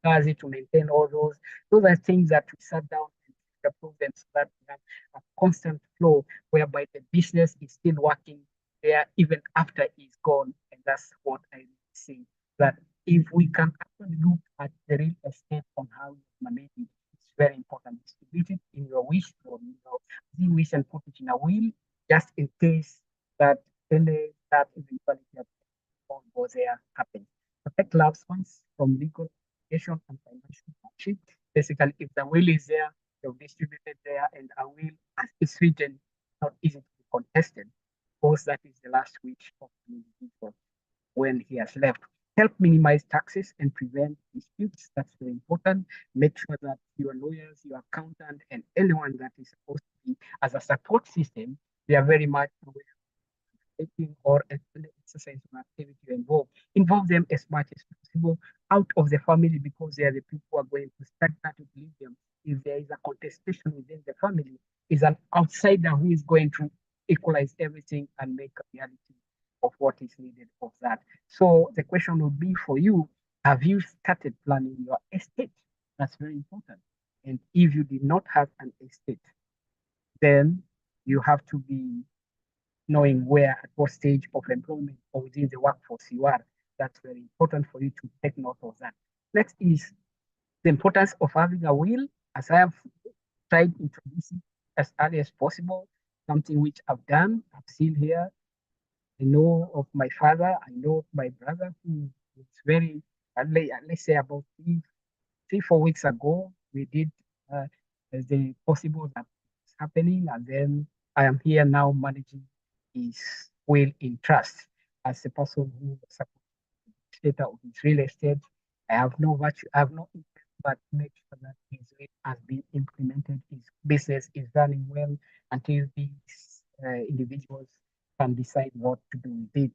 gas to maintain all those. Those are things that we sat down and approve them so that we have a constant flow whereby the business is still working there even after he's gone. And that's what I see. That if we can actually look at the real estate on how you manage it, it's very important. Distribute it in your wish or you wish and put it in a will, just in case that any that eventuality goes there happens. Protect loved ones from legal obligation and financial hardship. Basically, if the will is there, you've distributed there, and a will as it's written, not easy to be contested, because that is the last wish of the individual when he has left. Help minimize taxes and prevent disputes. That's very important. Make sure that your lawyers, your accountant, and anyone that is supposed to be as a support system, they are very much aware taking or exercise or activity you involve. Involve them as much as possible out of the family because they are the people who are going to start that to lead them. If there is a contestation within the family, is an outsider who is going to equalize everything and make a reality of what is needed of that. So the question would be for you, have you started planning your estate? That's very important. And if you did not have an estate, then you have to be knowing where at what stage of employment or within the workforce you are. That's very important for you to take note of that. Next is the importance of having a will, as I have tried introducing as early as possible, something which I've done, I've seen here. I know of my father, I know of my brother who is very, let's say about 4 weeks ago, we did the possible that is happening, and then I am here now managing his will in trust as a person who supports the state of his real estate. I have no virtue, I have no interest but make sure that his will has been implemented, his business is running well until these individuals can decide what to do with it.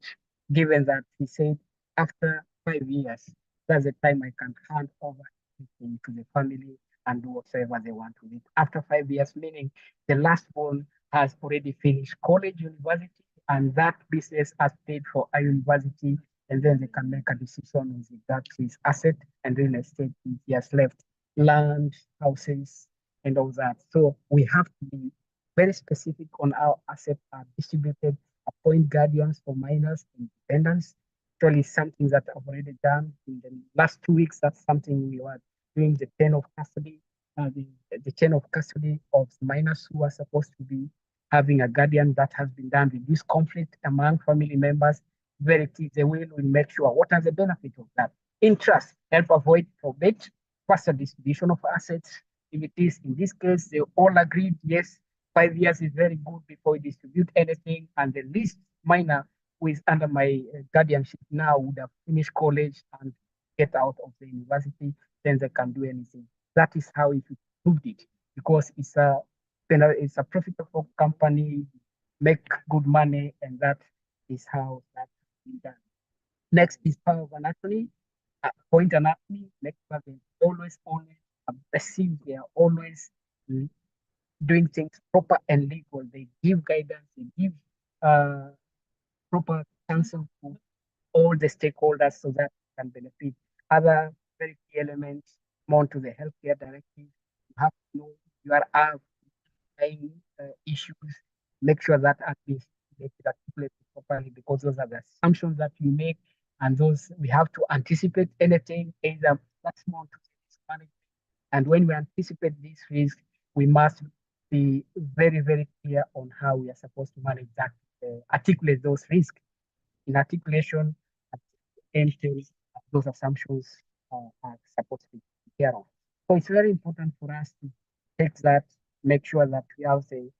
Given that he said after 5 years, that's the time I can hand over everything to the family and do whatever they want with it. After 5 years, meaning the last born has already finished college, university, and that business has paid for a university, and then they can make a decision with regard to his asset and real estate he has left, land, houses, and all that. So we have to be very specific on how assets are distributed, appoint guardians for minors and dependents. Actually, something that I've already done in the last 2 weeks. That's something we were doing the chain of custody, the chain of custody of minors who are supposed to be having a guardian. That has been done, reduce conflict among family members. Very key. The will make sure what are the benefits of that. Interest, help avoid probate, faster distribution of assets. If it is in this case, they all agreed, yes, 5 years is very good before we distribute anything. And the least minor who is under my guardianship now would have finished college and get out of the university, then they can do anything. That is how it improved it, because it's a profitable company, make good money, and that is how that is done. Next is power of anatomy. Point anatomy, make sure they always perceive they are always doing things proper and legal. They give guidance, they give uh, proper counsel to all the stakeholders so that they can benefit. Other very key elements, more to the healthcare directive. You have to know your issues, make sure that at least make it articulated properly, because those are the assumptions that we make, and those we have to anticipate anything, either that's more to risk management. And when we anticipate these risks, we must be very, very clear on how we are supposed to manage that, articulate those risks. In articulation, entails those assumptions are supposed to be care of. So it's very important for us to take that, make sure that we have a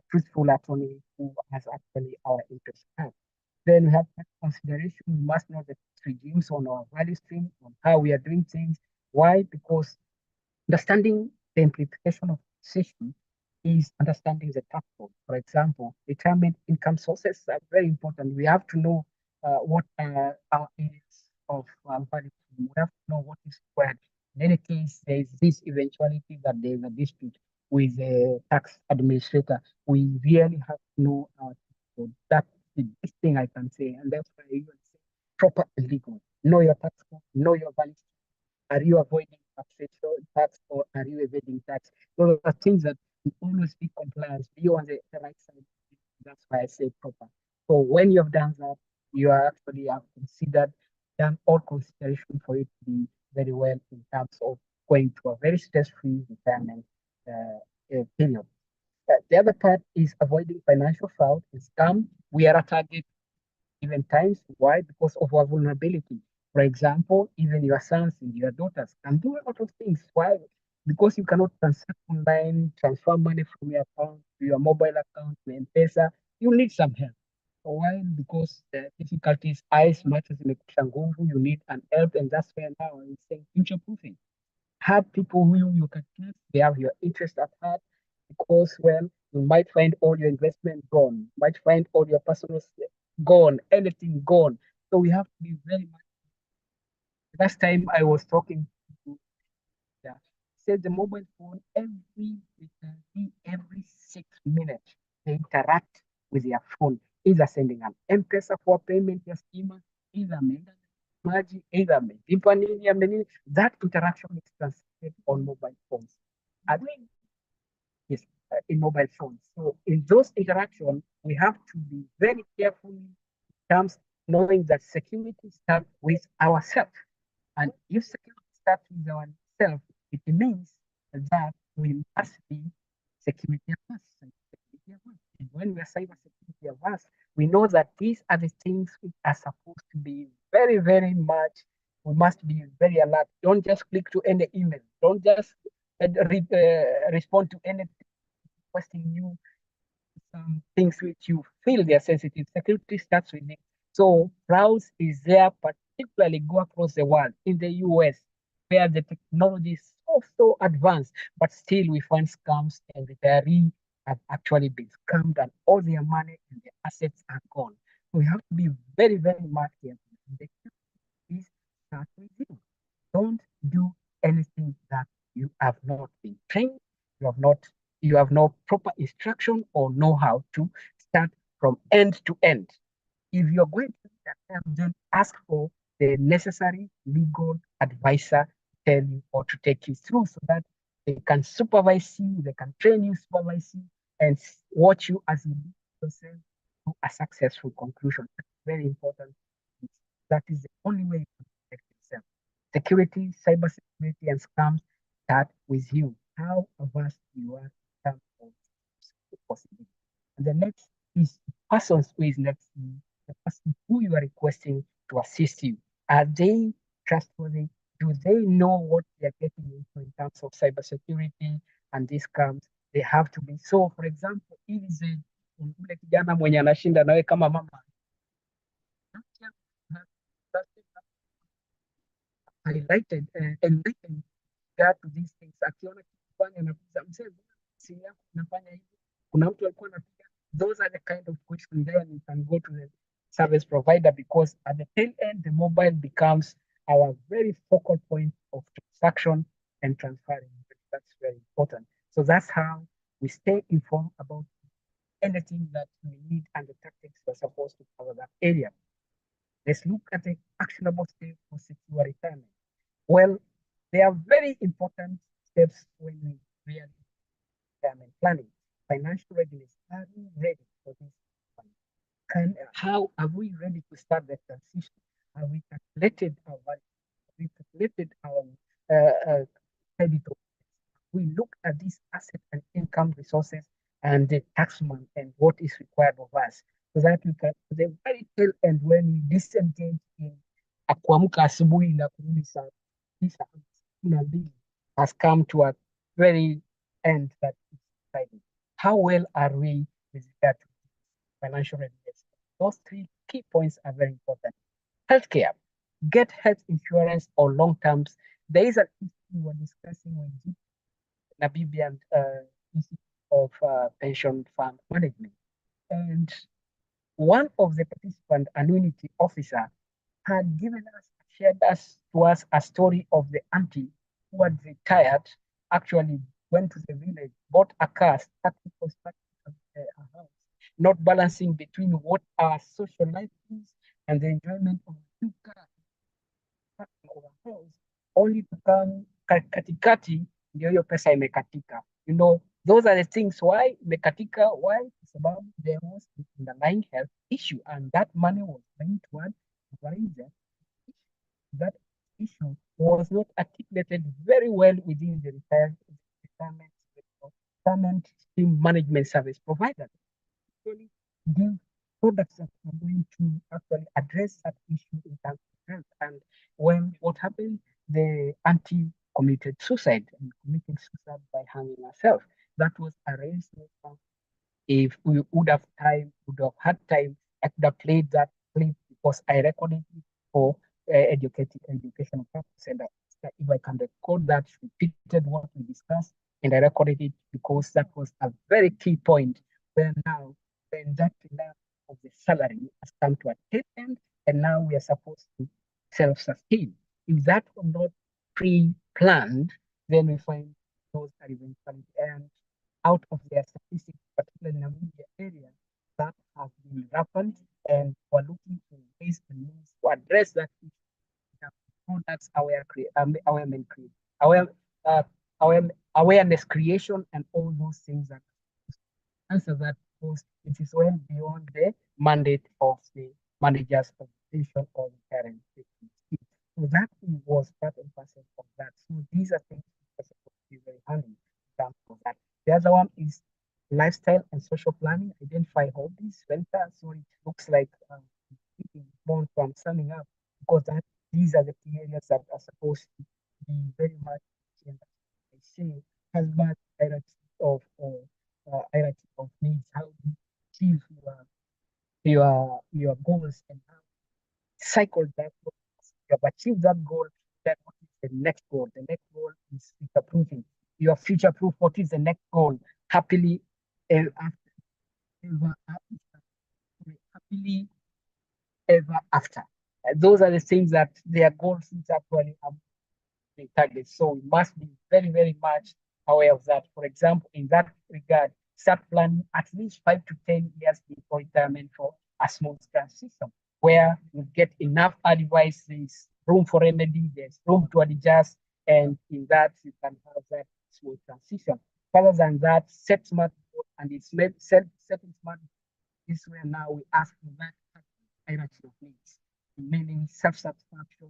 truthful attorney who has actually our interest at heart. Then we have consideration. We must know the regimes on our value stream, on how we are doing things. Why? Because understanding the implication of taxation is understanding the tax code. For example, determined income sources are very important. We have to know what are our areas of value. We have to know what is required. In any case, there is this eventuality that there is a dispute with the tax administrator. We really have to know our tax code. That's the best thing I can say. And that's why I even say proper and legal. Know your tax code, know your value. Are you avoiding taxation, tax, or are you evading tax? Those are things that you always be compliant. Be on the right side. That's why I say proper. So when you have done that, you are actually have considered done all consideration for it to be very well in terms of going to a very stress-free retirement period. The other part is avoiding financial fraud and scam. We are a target even times. Why? Because of our vulnerability. For example, even your sons and your daughters can do a lot of things. Why? Because you cannot transact online, transfer money from your account to your mobile account to M-Pesa. You need some help. Why? Because the difficulties, eyes matters in the you need an help, and that's where now I'm saying future proofing. Have people who you can trust, they have your interest at heart, because, well, you might find all your investment gone, you might find all your personal gone, anything gone. So we have to be very much. Last time I was talking to, yeah, said the mobile phone every 6 minutes they interact with their phone, either sending an M-Pesa for payment ya schema, either maji, either melipa nini ya menini. That interaction is transmitted on mobile phones. And yes, in mobile phones. So in those interactions, we have to be very careful in terms knowing that security starts with ourselves. And if security starts with ourselves, it means that we must be security averse. And when we are cyber security averse, we know that these are the things which are supposed to be very, very much. We must be very alert. Don't just click to any email. Don't just respond to any requesting you some things which you feel they are sensitive. Security starts with it. So browse is there, particularly go across the world in the US, where the technology is so advanced, but still we find scams and retirees have actually been scammed and all their money and their assets are gone. So we have to be very, very much careful. The key is start with you. Don't do anything that you have not been trained, you have not you have no proper instruction or know-how to start from end to end. If you're going to then ask for the necessary legal advisor to tell you or to take you through so that they can supervise you, they can train you, supervise you, and watch you as you lead yourself to a successful conclusion. That's very important. That is the only way to protect yourself. Security, cyber security, and scams start with you. How averse you are in terms of possibility. And the next is the persons who is next to you, the person who you are requesting to assist you. Are they trustworthy? Do they know what they are getting into in terms of cybersecurity and these scams? They have to be. So, for example, if is a ule kijana mwenye anashinda nawe kama mama enlightened regard to these things, akiona kitu fulani anakuza mzee, simu yako unafanya hivi, kuna mtu alikuwa anapiga. Those are the kind of questions then you can go to the service provider, because at the tail end the mobile becomes our very focal point of transaction and transferring. That's very important. So that's how we stay informed about anything that we need and the tactics we're supposed to cover that area. Let's look at the actionable steps for secure retirement. Well, they are very important steps when we really retirement planning. Financial readiness. Are we ready for this? How are we ready to start the transition? Have we calculated our value? Have we calculated our credit? We look at these asset and income resources and the taxman and what is required of us, so that we can, the very tail end, when we disengage in akuamka asubuhi na kurudi saa 9:52 has come to a very end that is exciting. How well are we with regard to financial readiness? Those three key points are very important. Healthcare. Get health insurance or long terms. There is an issue we were discussing with Namibian Institute of Pension Fund Management. And one of the participant annuity officer had given us, shared to us a story of the auntie who had retired, actually went to the village, bought a car, started constructing a house, not balancing between what our social life is and the enjoyment of a new car of a house, only to come katikati ndio hiyo pesa imekatika. You know, those are the things why imekatika. Why? It's about there was an underlying health issue, and that money was going toward that issue was not articulated very well within the retirement scheme management service provider. Actually, give products that are going to actually address that issue in terms of health. And when what happened, the auntie committed suicide and committed suicide by hanging herself. That was arranged. If we would have had time, I could have played that clip because I recorded it for educational purpose. And if I can record that, repeated what we discussed, and I recorded it because that was a very key point where now, when that pillar of the salary has come to a tail end, and now we are supposed to self-sustain. If that was not pre-planned, then we find those are eventually and out of their statistics, particularly in the media area, that has been rampant, and we're looking for ways and means to address that issue. Products awareness creation and all those things that answer that, because it is well beyond the mandate of the managers of the station or the parent. So that was part and parcel of that. So these are things that are supposed to be very handy in terms of that. The other one is lifestyle and social planning. Identify hobbies, venture. So it looks like more from summing up, because that these are the key areas that are supposed to be very much, I say, has much hierarchy of needs. How you achieve your goals and how cycle that. You have achieved that goal. Then what is the next goal? The next goal is future proofing. You are future proof. What is the next goal? Happily ever happily ever after. Those are the things that their goals is actually targets. So we must be very, very much aware of that. For example, in that regard, start planning at least 5 to 10 years before retirement for a smooth transition, where you get enough advice, there's room for remedy, there's room to adjust, and in that you can have that smooth transition. Further than that, set smart goals, and it's setting smart is where now we ask for that hierarchy of needs, meaning self-satisfaction.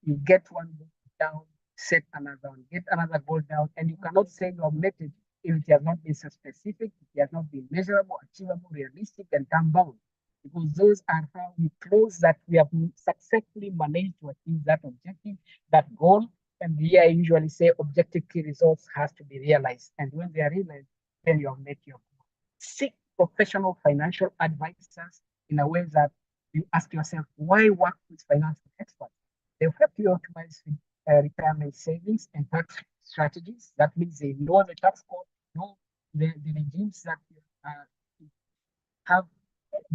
You get one goal down, set another one, get another goal down, and you cannot say you have met it if it has not been so specific, it has not been measurable, achievable, realistic, and time bound. Because those are how we close that we have successfully managed to achieve that objective, that goal. And here I usually say objective key results has to be realized. And when they are realized, then you have met your goal. Seek professional financial advisors in a way that you ask yourself, why work with financial experts? They'll help you optimize retirement savings and tax strategies. That means they know the tax code, know the regimes that have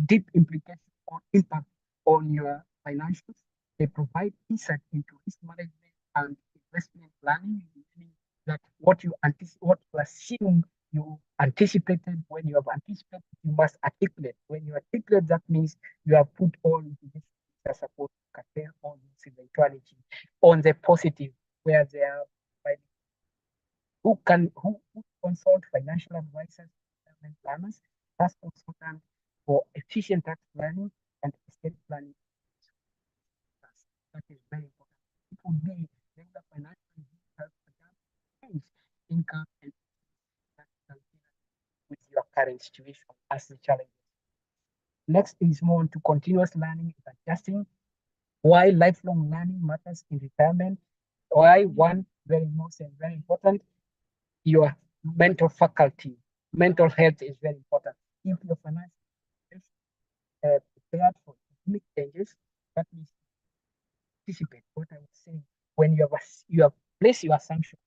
deep implications or impact on your financials. They provide insight into risk management and investment planning, meaning that what you assume you anticipated, when you have anticipated, you must articulate. When you articulate, that means you have put all into this that support to curtail all this eventuality on the positive, where they are who consult financial advisors, and planners, tax consultants for efficient tax planning and estate planning. That is very important. It would be regular financial change income and with your current situation as the challenge. Next is more to continuous learning and adjusting. Why lifelong learning matters in retirement. Why one very most and very important, your mental faculty, mental health is very important. If your financial is prepared for economic changes, that means anticipate what I was saying. When you have placed your assumption,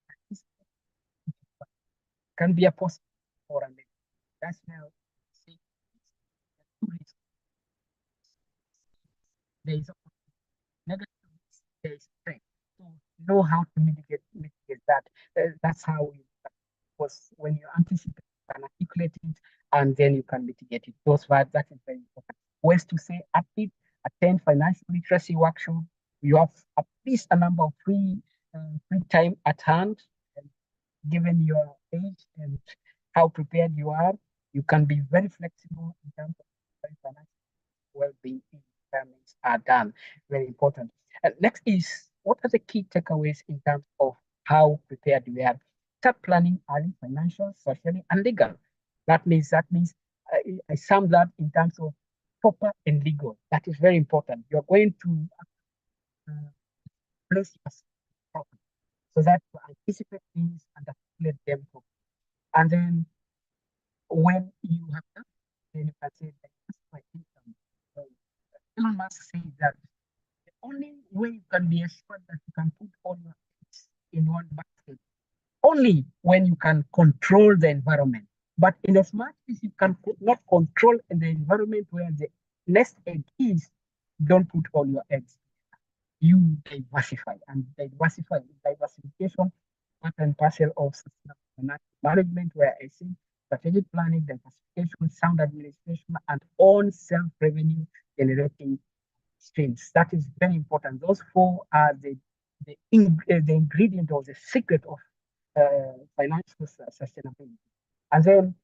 can be a positive or a negative. That's now there is negative, there is strength. So know how to mitigate that. That's how you, because when you anticipate, you can articulate it, and then you can mitigate it. Those vibes, that is very important. Ways to say active, attend financial literacy workshop. You have at least a number of free time at hand, and given your age and how prepared you are, you can be very flexible in terms of financial well-being requirements are done. Very important. Next is, what are the key takeaways in terms of how prepared we are? Start planning early, financial, socially, and legal. That means I sum that in terms of proper and legal. That is very important. You're going to uh, place yourself properly so that you anticipate things and articulate them properly. And then when you have that, then you can say that that's my income. So Elon Musk says that the only way you can be assured that you can put all your eggs in one basket, only when you can control the environment. But in as much as you can not control the environment where the nest egg is, don't put all your eggs. You diversify, and diversification part and parcel of sustainable management, where I see strategic planning, diversification, sound administration, and own self-revenue generating streams. That is very important. Those four are the ingredient or the secret of financial sustainability. And then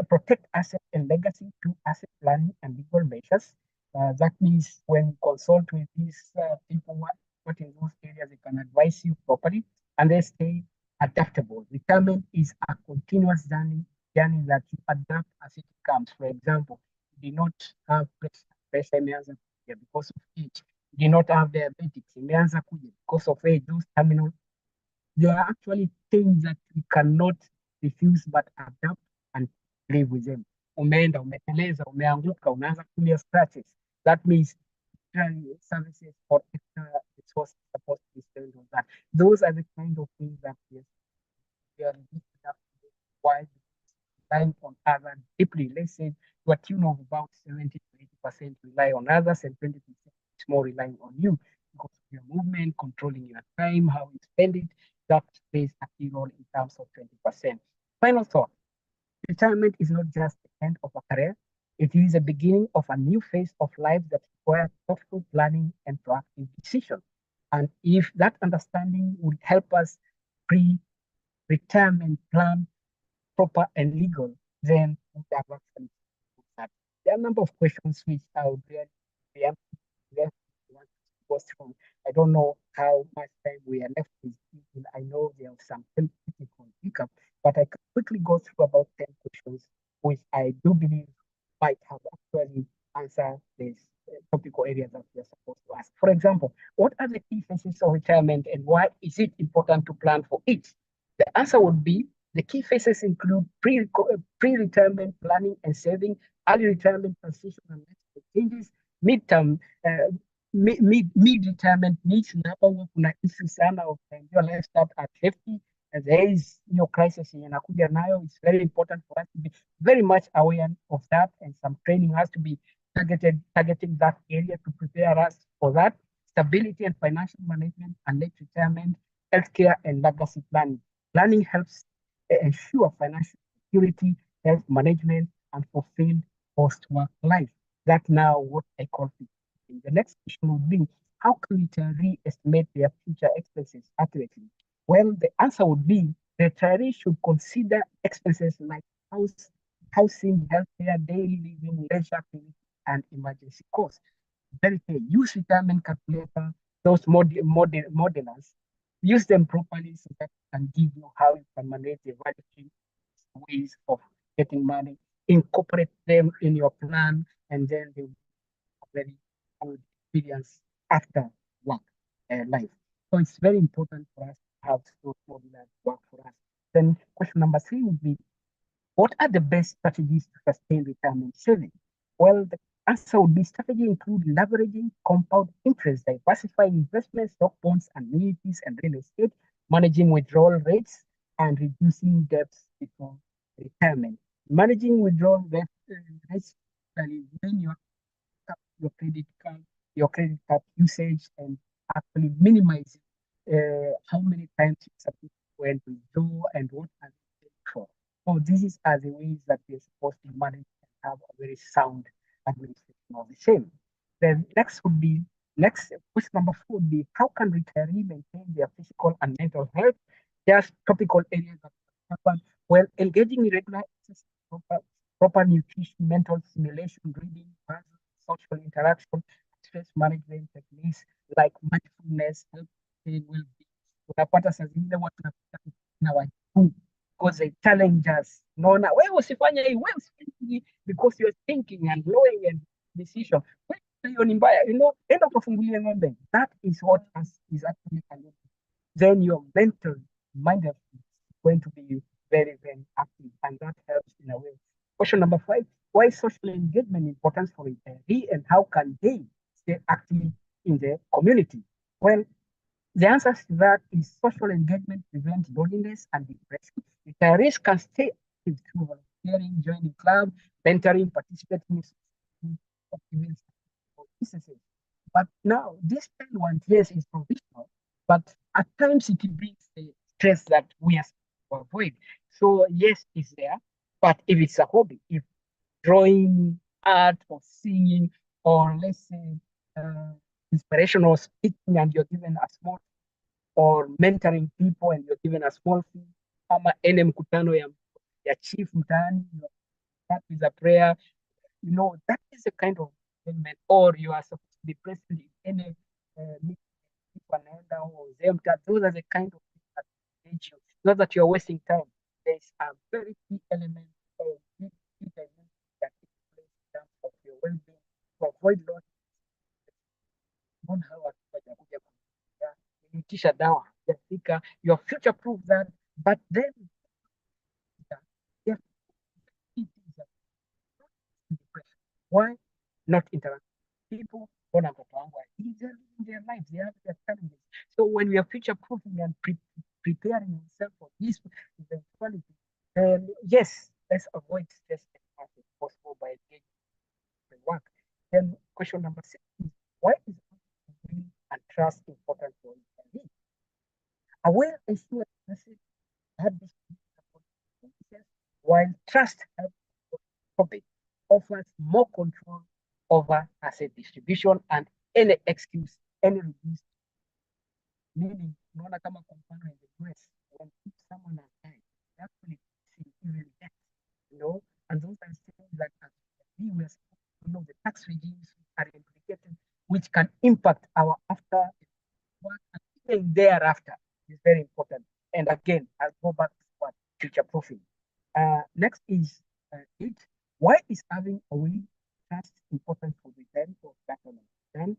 protect asset and legacy through asset planning and legal measures. That means when you consult with these people, what in those areas they can advise you properly, and they stay adaptable. Retirement is a continuous journey that you adapt as it comes. For example, you do not have pressure because of age. You do not have diabetics because of age. Those terminal, there are actually things that we cannot refuse but adapt and live with them. Umeenda, umeteleza, umeanguka, unaanza kutumia scratches. That means services or extra resources supposed to be spent on that. Those are the kind of things that yes, we are why relying on others deeply. Let's say to a tune of about 70 to 80% rely on others, and 20% is more relying on you because of your movement, controlling your time, how you spend it, that plays a key role in terms of 20%. Final thought. Retirement is not just the end of a career, it is the beginning of a new phase of life that requires thoughtful planning and proactive decision. And if that understanding would help us pre-retirement plan proper and legal, then we have actually that. There are a number of questions which I would really want to go through. I don't know how much time we are left with. I know there are some critical pickup, but I can quickly go through about 10 questions, which I do believe might have actually answered these topical areas that we are supposed to ask. For example, what are the key phases of retirement and why is it important to plan for each? The answer would be the key phases include pre-retirement planning and saving, early retirement transition and lifestyle changes, midterm mid-retirement needs na hapa kuna issue sana of your lifestyle at 50. There is crisis inakuja nayo. It's very important for us to be very much aware of that, and some training has to be targeting that area to prepare us for that. Stability and financial management and late retirement, healthcare and legacy planning. Planning helps ensure financial security, health management, and fulfilled post-work life. That's now what I call it. The next question would be, how can retirees estimate their future expenses accurately? Well, the answer would be the retiree should consider expenses like housing, healthcare, daily living, leisure activity, and emergency costs. Very clear. Use retirement calculator, those modelers. Use them properly so that can give you how you can manage the various ways of getting money. Incorporate them in your plan, and then they will have very good experience after work life. So it's very important for us to have those modulars work for us. Then question number 3 would be, what are the best strategies to sustain retirement saving? Well, the answer would be strategy include leveraging compound interest, diversifying investments, stock bonds, annuities, and real estate, managing withdrawal rates, and reducing debts before retirement. Managing withdrawal rates, when you your credit card usage, and actually minimize how many times you submit when to withdraw and what are they for. So these are the ways that we're supposed to manage and have a very sound administration of the same. Then next question number 4 would be, how can retirees maintain their physical and mental health? There's topical areas that happen. Well, engaging in regular exercise, proper nutrition, mental stimulation, reading, social interaction, stress management techniques like mindfulness, help well-being. Unapata saa zingine watu na wajukuu because they challenge us. Unaona, wewe usifanye hii, wewe usifanye hii, because you're thinking and blowing and decision. Hiyo ni mbaya, enda ukafungulie ng'ombe. That is what is actually then your mental mind is going to be very, very active, and that helps in a way. Question number 5, why is social engagement important for retiree and how can they stay active in the community? Well, the answer to that is social engagement prevents loneliness and depression. Retirees can stay active through volunteering, joining clubs, mentoring, participating in events or businesses. But now, this 10 years is provisional, but at times it brings the stress that we are to avoid. So yes, it's there, but if it's a hobby, if drawing, art, or singing, or let's say inspirational speaking, and you're given a small, or mentoring people and you're given a small fee, ama ene mkutano ya chief mtaani, that is a prayer, that is a kind of engagement. Or you are supposed to be present in any meeting, those are the kind of things that engage you. Not that you're wasting time. There's a very key element of key dimension that takes place in terms of your well-being to avoid loss. Kisha dawa yafika, you're future proof that, but then why not interact with people? They're living their lives, they have their challenges. So when we are future proofing and preparing ourselves for this eventuality, then yes, let's avoid stress as much as possible by engaging in work. Then question number 6 is, why is and trust important for you? A well-assured while trust profit offers more control over asset distribution and any excuse, any release. Meaning, unaona kama kwa mfano in the US, when if someone has died, they actually see even death, you know, and those are things that as we were supposed to know the tax regimes are implicated, which can impact our after work and even thereafter is very important. And again, I'll go back to what future proofing. Next is eight. Why is having a will trust important for return or settlement? Then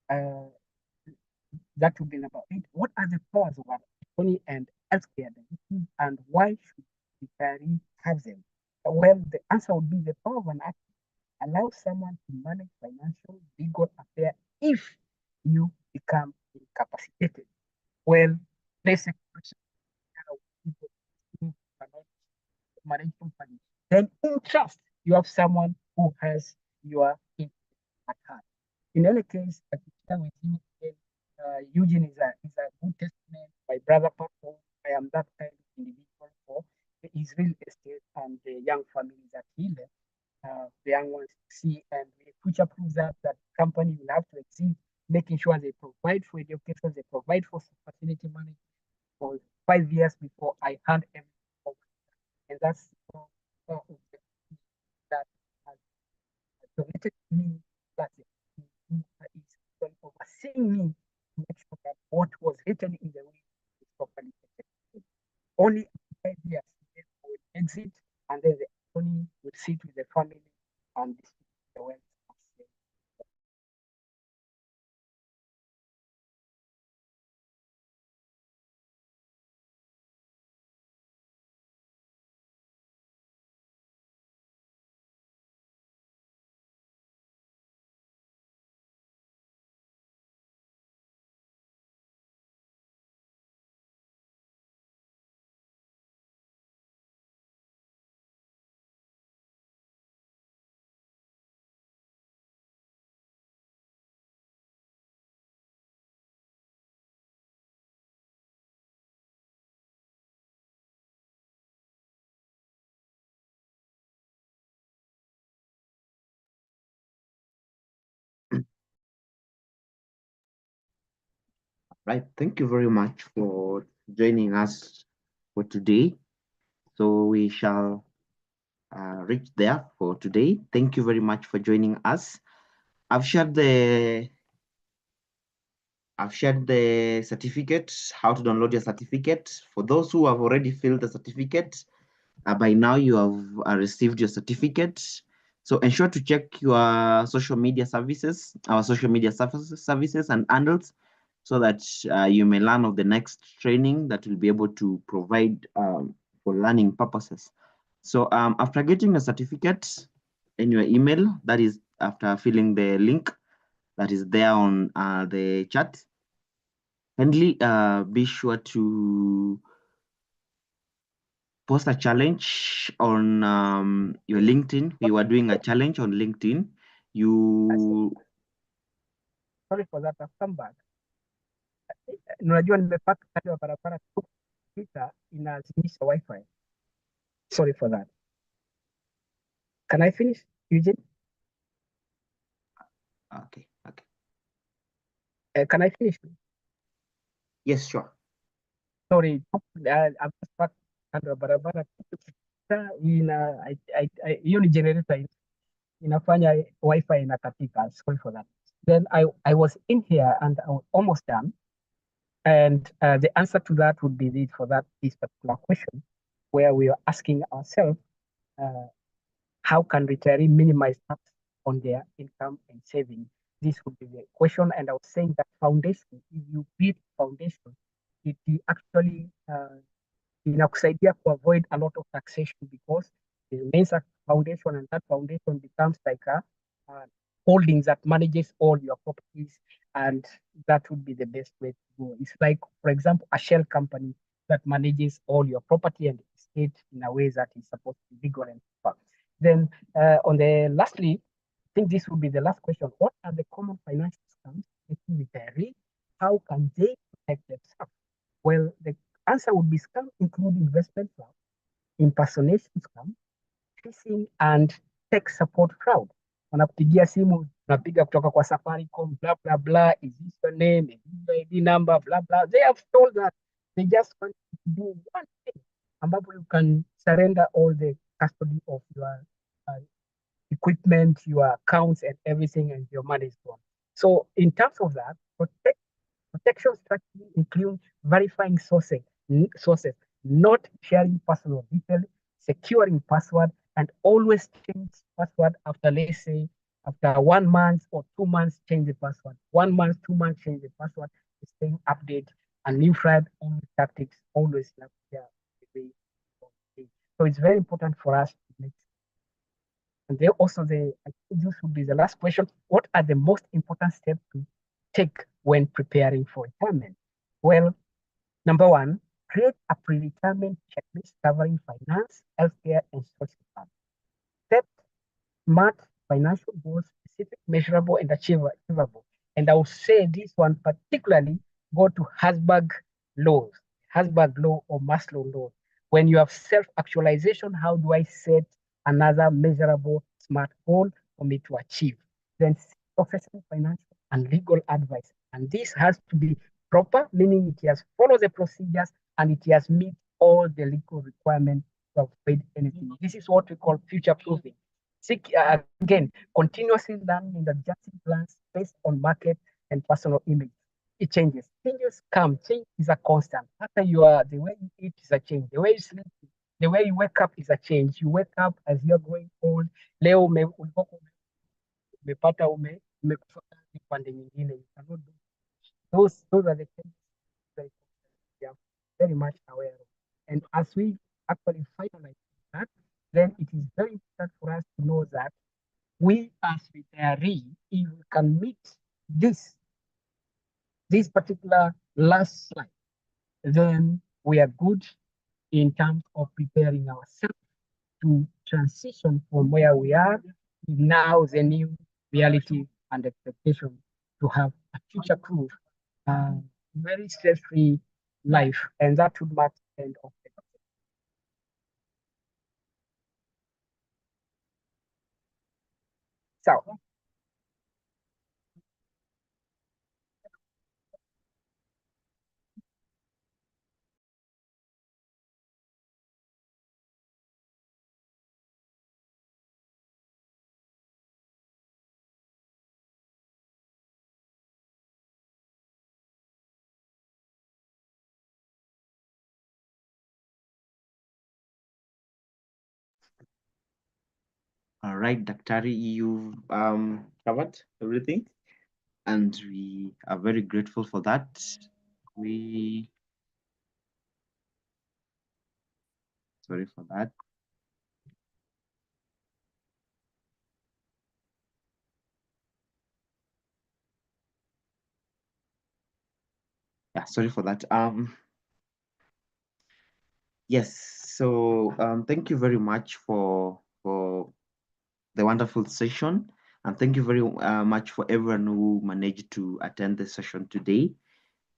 uh, that would be number eight. What are the powers of attorney and healthcare directive, and why should the retiree have them? Well, the answer would be the power of an act allows someone to manage financial legal affairs if you become incapacitated. Well, there's a question of people who cannot manage company. Then in trust, you have someone who has your interest at heart. In any case, I can share with you again, Eugene is a good testament. My brother Paco, I am that kind of individual for his real estate and the young families that he left, the young ones see, and we future proof that company will have to exceed, making sure they provide for education, they provide for facility management for 5 years before I hand everything over. And that's that has donated to me, that is overseeing me to make sure that what was written in the will is properly executed. Only 5 years they will exit, and then the attorney will sit with the family and distribute the wealth. Right. Thank you very much for joining us for today. So we shall reach there for today. Thank you very much for joining us. I've shared the certificate, how to download your certificate. For those who have already filled the certificate, by now you have received your certificate. So ensure to check your social media services, our social media services and handles, so that you may learn of the next training that will be able to provide for learning purposes. So after getting a certificate in your email, that is after filling the link that is there on the chat, kindly be sure to post a challenge on your LinkedIn. We were doing a challenge on LinkedIn. Sorry for that, I've come back. Unajua nimepata kando ya barabara pita inazimisha wifi. Sorry for that. Can I finish, Eugene? Okay. Can I finish? Yes, sure. Sorry, I'm just back kando ya barabara hiyo ni generator inafanya wifi inakatika. Sorry for that. Then I was in here and I was almost done. And the answer to that would be this particular question, where we are asking ourselves, how can retiree minimize tax on their income and saving? This would be the question. And I was saying that foundation, if you build foundation, it actually inakusaidia to avoid a lot of taxation, because it remains a foundation, and that foundation becomes like a holdings that manages all your properties, and that would be the best way to go. It's like, for example, a shell company that manages all your property and estate in a way that is supposed to be legal and proper. Then lastly, I think this would be the last question. What are the common financial scams with retiree? How can they protect themselves? Well, the answer would be scam include investment fraud, impersonations come, phishing and tech support fraud. Wanakupigia simu, unapiga kutoka kwa Safaricom, blah blah blah, is this your name, is this your ID number, blah blah. They have told that they just want you to do one thing, ambapo you can surrender all the custody of your uh, equipment, your accounts, and everything, and your money is gone. So in terms of that, protection strategy include verifying sources, not sharing personal details, securing password, and always change password after, let's say, after 1 month or 2 months, change the password. 1 month, 2 months, change the password. Staying update and new thread, always tactics, always like yeah, so it's very important for us to make. And then also I think this would be the last question. What are the most important steps to take when preparing for retirement? Well, number one, create a pre-retirement checklist covering finance, healthcare, and social plan. Set smart financial goals, specific, measurable, and achievable. And I will say this one particularly go to Hasberg law or Maslow law. When you have self-actualization, how do I set another measurable smart goal for me to achieve? Then professional, financial, and legal advice. And this has to be proper, meaning it has followed the procedures and it has met all the legal requirements to avoid anything. This is what we call future proofing. Again, continuously learning and adjusting plans based on market and personal image. It changes. Changes come. Change is a constant. After the way you eat is a change. The way you sleep, the way you wake up is a change. You wake up as you're growing old. Leo umepata umekufa pande nyingine. You cannot do those are the changes that we are very much aware of. And as we actually finalize that, then it is very important for us to know that we as retirees, if we can meet this particular last slide, then we are good in terms of preparing ourselves to transition from where we are to now the new reality and expectation to have a future-proof, very stress-free life, and that would mark the end of it. So All right, Daktari, you've covered everything, and we are very grateful for that. Sorry for that. Yeah, sorry for that. Yes, so thank you very much for the wonderful session, and thank you very much for everyone who managed to attend the session today.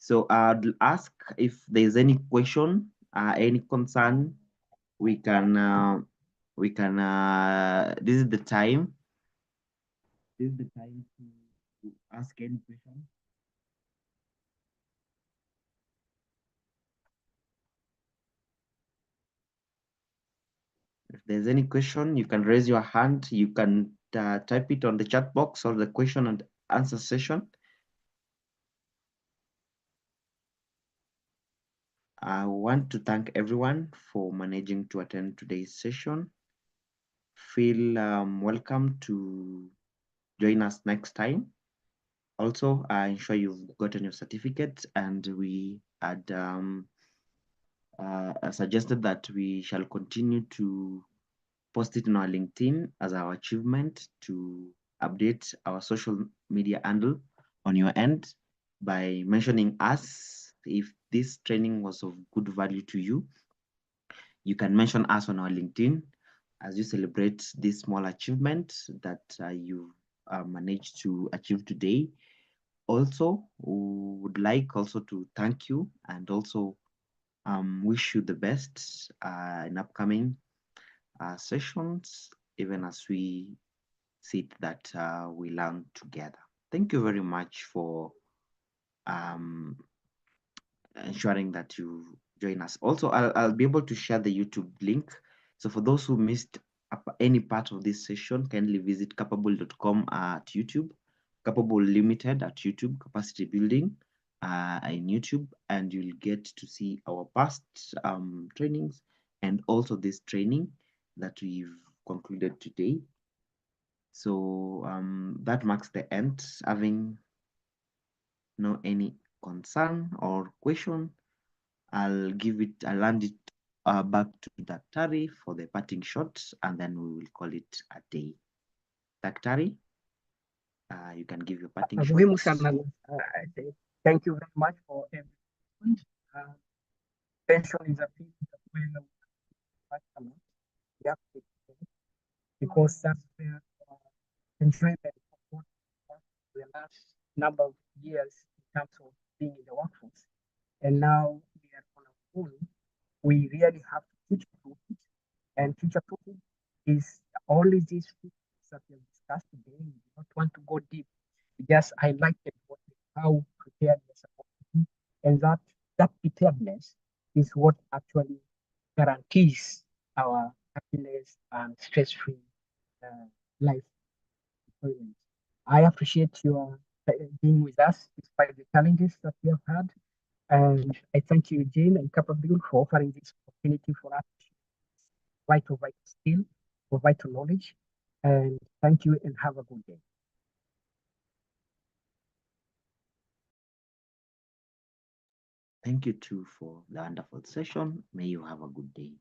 So I'd ask if there's any question, any concern, we can this is the time. This is the time to ask any question. If there's any question, you can raise your hand. You can type it on the chat box or the question and answer session. I want to thank everyone for managing to attend today's session. Feel welcome to join us next time. Also, ensure you've gotten your certificate, and we had suggested that we shall continue to post it on our LinkedIn as our achievement to update our social media handle on your end by mentioning us. If this training was of good value to you, you can mention us on our LinkedIn as you celebrate this small achievement that you managed to achieve today. Also, we would like also to thank you and also Wish you the best in upcoming sessions, even as we see that we learn together. Thank you very much for ensuring that you join us. Also, I'll be able to share the YouTube link. So for those who missed any part of this session, kindly visit capable.com at YouTube, Capable Limited at YouTube, Capacity Building in YouTube, and you'll get to see our past trainings and also this training that we've concluded today. So that marks the end. Having no any concern or question, I'll land it back to Daktari for the parting shot, and then we will call it a day. Daktari, you can give your parting shot. Muhimu sana. Thank you very much for everything. Pension is a thing that we have to because that's where enjoyment of what we the last number of years in terms of being in the workforce. And now we are on our own. We really have to teach proof it. And future proofing is only these things that we have discussed today. We do not want to go deep. We just highlighted how prepared we are supposed to be. And that preparedness is what actually guarantees our happiness and stress-free life. I appreciate your being with us despite the challenges that we have had. And I thank you, Jane and Capable, for offering this opportunity for us to vital skill, for vital knowledge. And thank you and have a good day. Thank you too for the wonderful session. May you have a good day.